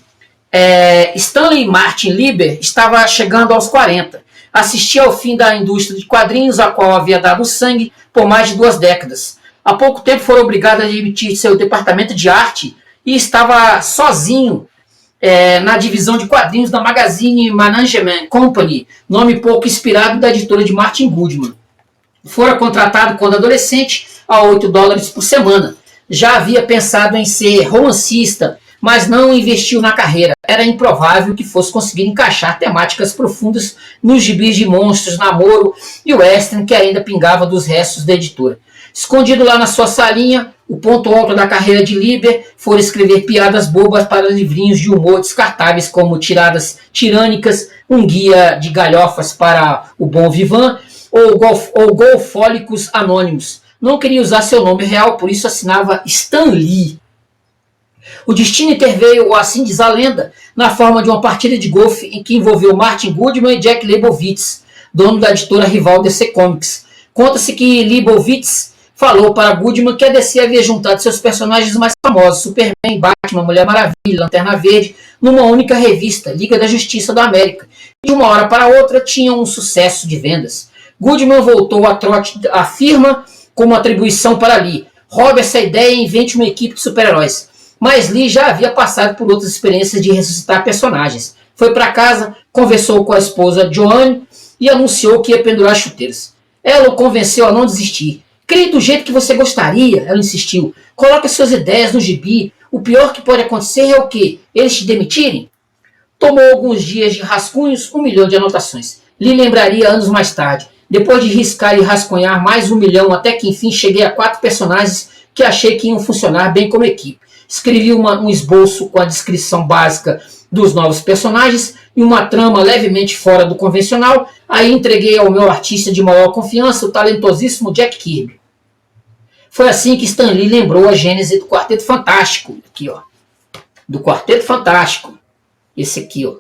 Stanley Martin Lieber estava chegando aos 40. Assistia ao fim da indústria de quadrinhos, a qual havia dado sangue por mais de 2 décadas. Há pouco tempo foi obrigado a demitir seu departamento de arte e estava sozinho na divisão de quadrinhos da Magazine Management Company, nome pouco inspirado da editora de Martin Goodman. Fora contratado quando adolescente a $8 por semana. Já havia pensado em ser romancista, mas não investiu na carreira. Era improvável que fosse conseguir encaixar temáticas profundas nos gibis de monstros, namoro e western que ainda pingava dos restos da editora. Escondido lá na sua salinha, o ponto alto da carreira de Lieber foi escrever piadas bobas para livrinhos de humor descartáveis como Tiradas Tirânicas, Um Guia de Galhofas para o Bom Vivant ou Golfólicos Anônimos. Não queria usar seu nome real, por isso assinava Stan Lee. O destino interveio, assim diz a lenda, na forma de uma partida de golfe em que envolveu Martin Goodman e Jack Leibowitz, dono da editora rival DC Comics. Conta-se que Leibowitz falou para Goodman que a DC havia juntado seus personagens mais famosos, Superman, Batman, Mulher Maravilha, Lanterna Verde, numa única revista, Liga da Justiça da América. E de uma hora para outra tinham um sucesso de vendas. Goodman voltou a trote a firma como atribuição para Lee. Roube essa ideia e invente uma equipe de super-heróis. Mas Lee já havia passado por outras experiências de ressuscitar personagens. Foi para casa, conversou com a esposa Joanne e anunciou que ia pendurar chuteiras. Ela o convenceu a não desistir. Crie do jeito que você gostaria, ela insistiu. Coloque suas ideias no gibi. O pior que pode acontecer é o quê? Eles te demitirem? Tomou alguns dias de rascunhos, 1 milhão de anotações. Lee lembraria anos mais tarde. Depois de riscar e rascunhar mais 1 milhão, até que enfim cheguei a 4 personagens que achei que iam funcionar bem como equipe. Escrevi um esboço com a descrição básica dos novos personagens e uma trama levemente fora do convencional. Aí entreguei ao meu artista de maior confiança, o talentosíssimo Jack Kirby. Foi assim que Stan Lee lembrou a gênese do Quarteto Fantástico. Aqui, ó. Do Quarteto Fantástico. Esse aqui, ó.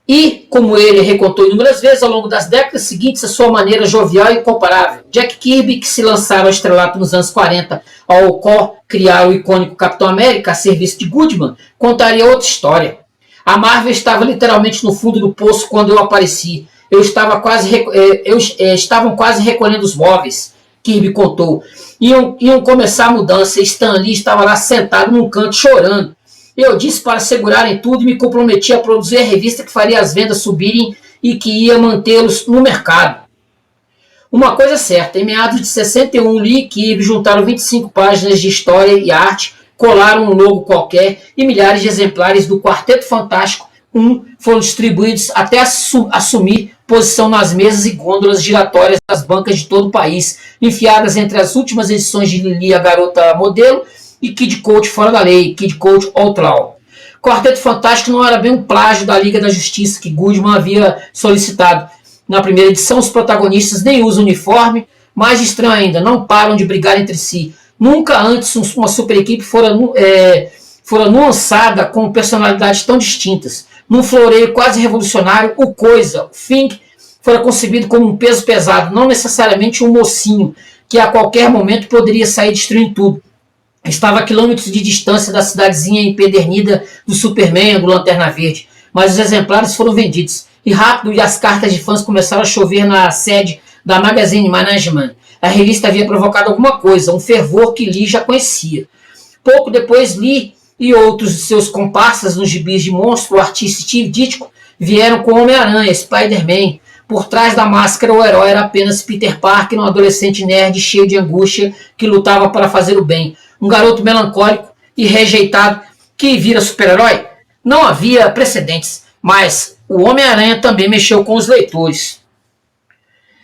E, como ele recontou inúmeras vezes ao longo das décadas seguintes, a sua maneira jovial e incomparável. Jack Kirby, que se lançara ao estrelato nos anos 40 ao criar o icônico Capitão América a serviço de Goodman, contaria outra história. A Marvel estava literalmente no fundo do poço quando eu apareci. Estavam quase recolhendo os móveis, Kirby contou. Iam começar a mudança e Stan Lee estava lá sentado num canto chorando. Eu disse para segurarem tudo e me comprometi a produzir a revista que faria as vendas subirem e que ia mantê-los no mercado. Uma coisa é certa, em meados de 61, Lee e Kirby juntaram 25 páginas de história e arte, colaram um logo qualquer e milhares de exemplares do Quarteto Fantástico 1 foram distribuídos até assumir posição nas mesas e gôndolas giratórias das bancas de todo o país, enfiadas entre as últimas edições de Lili, a Garota Modelo, e Kid Coach Fora da Lei, Kid Coach Outlaw. Quarteto Fantástico não era bem um plágio da Liga da Justiça que Goodman havia solicitado. Na primeira edição, os protagonistas nem usam uniforme, mais estranho ainda, não param de brigar entre si. Nunca antes uma super equipe fora nuançada com personalidades tão distintas. Num floreio quase revolucionário, o Coisa, o Thing, fora concebido como um peso pesado, não necessariamente um mocinho, que a qualquer momento poderia sair destruindo tudo. Estava a quilômetros de distância da cidadezinha empedernida do Superman, do Lanterna Verde, mas os exemplares foram vendidos. E rápido, e as cartas de fãs começaram a chover na sede da Magazine Management. A revista havia provocado alguma coisa, um fervor que Lee já conhecia. Pouco depois, Lee e outros de seus comparsas nos gibis de monstro, o artista Steve Ditko, vieram com Homem-Aranha, Spider-Man. Por trás da máscara, o herói era apenas Peter Parker, um adolescente nerd cheio de angústia que lutava para fazer o bem. Um garoto melancólico e rejeitado que vira super-herói? Não havia precedentes, mas o Homem-Aranha também mexeu com os leitores.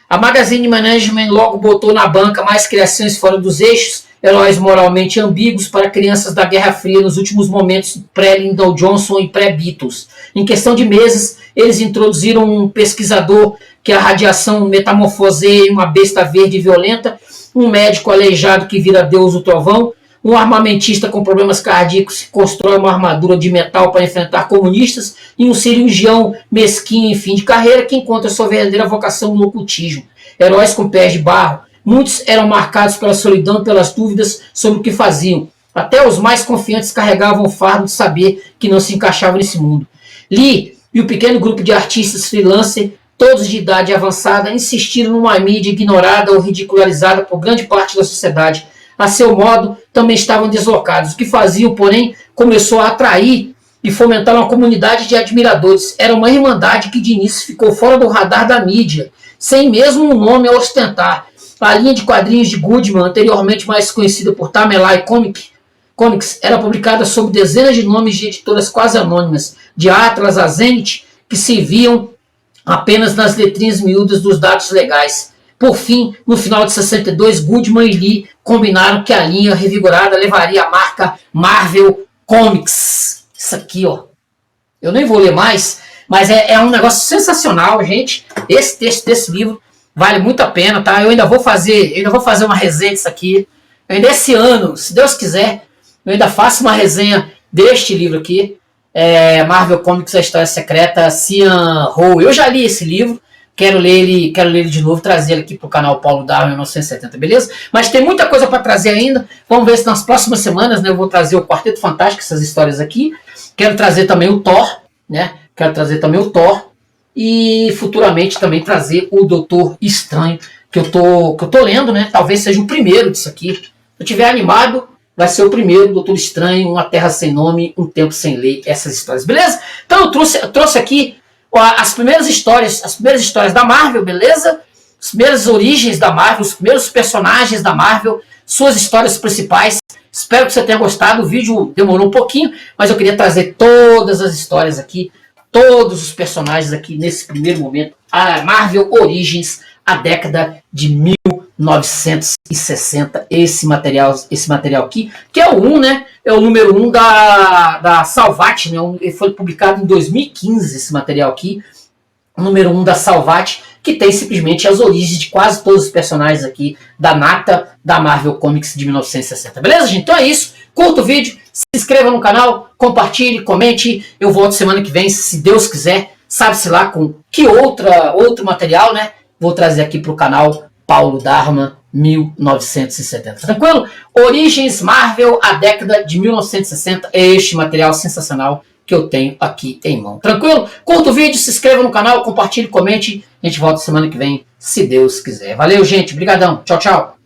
A Magazine Management logo botou na banca mais criações fora dos eixos, heróis moralmente ambíguos para crianças da Guerra Fria nos últimos momentos pré-Lyndon Johnson e pré-Beatles. Em questão de meses, eles introduziram um pesquisador que a radiação metamorfoseia em uma besta verde e violenta, um médico aleijado que vira Deus do Trovão, um armamentista com problemas cardíacos que constrói uma armadura de metal para enfrentar comunistas e um cirurgião mesquinho em fim de carreira que encontra sua verdadeira vocação no ocultismo. Heróis com pés de barro. Muitos eram marcados pela solidão e pelas dúvidas sobre o que faziam. Até os mais confiantes carregavam o fardo de saber que não se encaixavam nesse mundo. Lee e o pequeno grupo de artistas freelancer, todos de idade avançada, insistiram numa mídia ignorada ou ridicularizada por grande parte da sociedade. a seu modo, também estavam deslocados. O que faziam, porém, começou a atrair e fomentar uma comunidade de admiradores. Era uma irmandade que de início ficou fora do radar da mídia, sem mesmo um nome a ostentar. A linha de quadrinhos de Goodman, anteriormente mais conhecida por Tamelai Comics, era publicada sob dezenas de nomes de editoras quase anônimas, de Atlas a Zenith, que se viam apenas nas letrinhas miúdas dos dados legais. Por fim, no final de 62, Goodman e Lee combinaram que a linha revigorada levaria a marca Marvel Comics. Isso aqui, ó. Eu nem vou ler mais, mas é um negócio sensacional, gente. Esse texto desse livro vale muito a pena, tá? Eu ainda vou fazer uma resenha disso aqui. Ainda esse ano, se Deus quiser, eu ainda faço uma resenha deste livro aqui. Marvel Comics, a História Secreta, Cian Ho. Eu já li esse livro. Quero ler ele de novo, trazer ele aqui pro canal Paulo Darwin 1970, beleza? Mas tem muita coisa para trazer ainda. Vamos ver se nas próximas semanas, né, eu vou trazer o Quarteto Fantástico, essas histórias aqui. Quero trazer também o Thor, né? E futuramente também trazer o Doutor Estranho, que eu tô lendo, né? Talvez seja o primeiro disso aqui. Se eu tiver animado, vai ser o primeiro, Doutor Estranho, Uma Terra Sem Nome, Um Tempo Sem Lei, essas histórias, beleza? Então eu trouxe aqui as primeiras histórias da Marvel, beleza? As primeiras origens da Marvel, os primeiros personagens da Marvel, suas histórias principais. Espero que você tenha gostado. O vídeo demorou um pouquinho, mas eu queria trazer todas as histórias aqui, todos os personagens aqui nesse primeiro momento. A Marvel Origins, a década de 1960. Esse material aqui, que é o 1, né? É o número 1 da Salvat, né? Ele foi publicado em 2015, esse material aqui. O número 1 da Salvat, que tem simplesmente as origens de quase todos os personagens aqui da nata da Marvel Comics de 1960. Beleza, gente? Então é isso. Curta o vídeo, se inscreva no canal, compartilhe, comente. Eu volto semana que vem, se Deus quiser. Sabe-se lá com que outro material, né? Vou trazer aqui para o canal Paulo Darwin 1970. Tranquilo? Origens Marvel, a década de 1960. É este material sensacional que eu tenho aqui em mão. Tranquilo? Curta o vídeo, se inscreva no canal, compartilhe, comente. A gente volta semana que vem, se Deus quiser. Valeu, gente. Obrigadão. Tchau, tchau.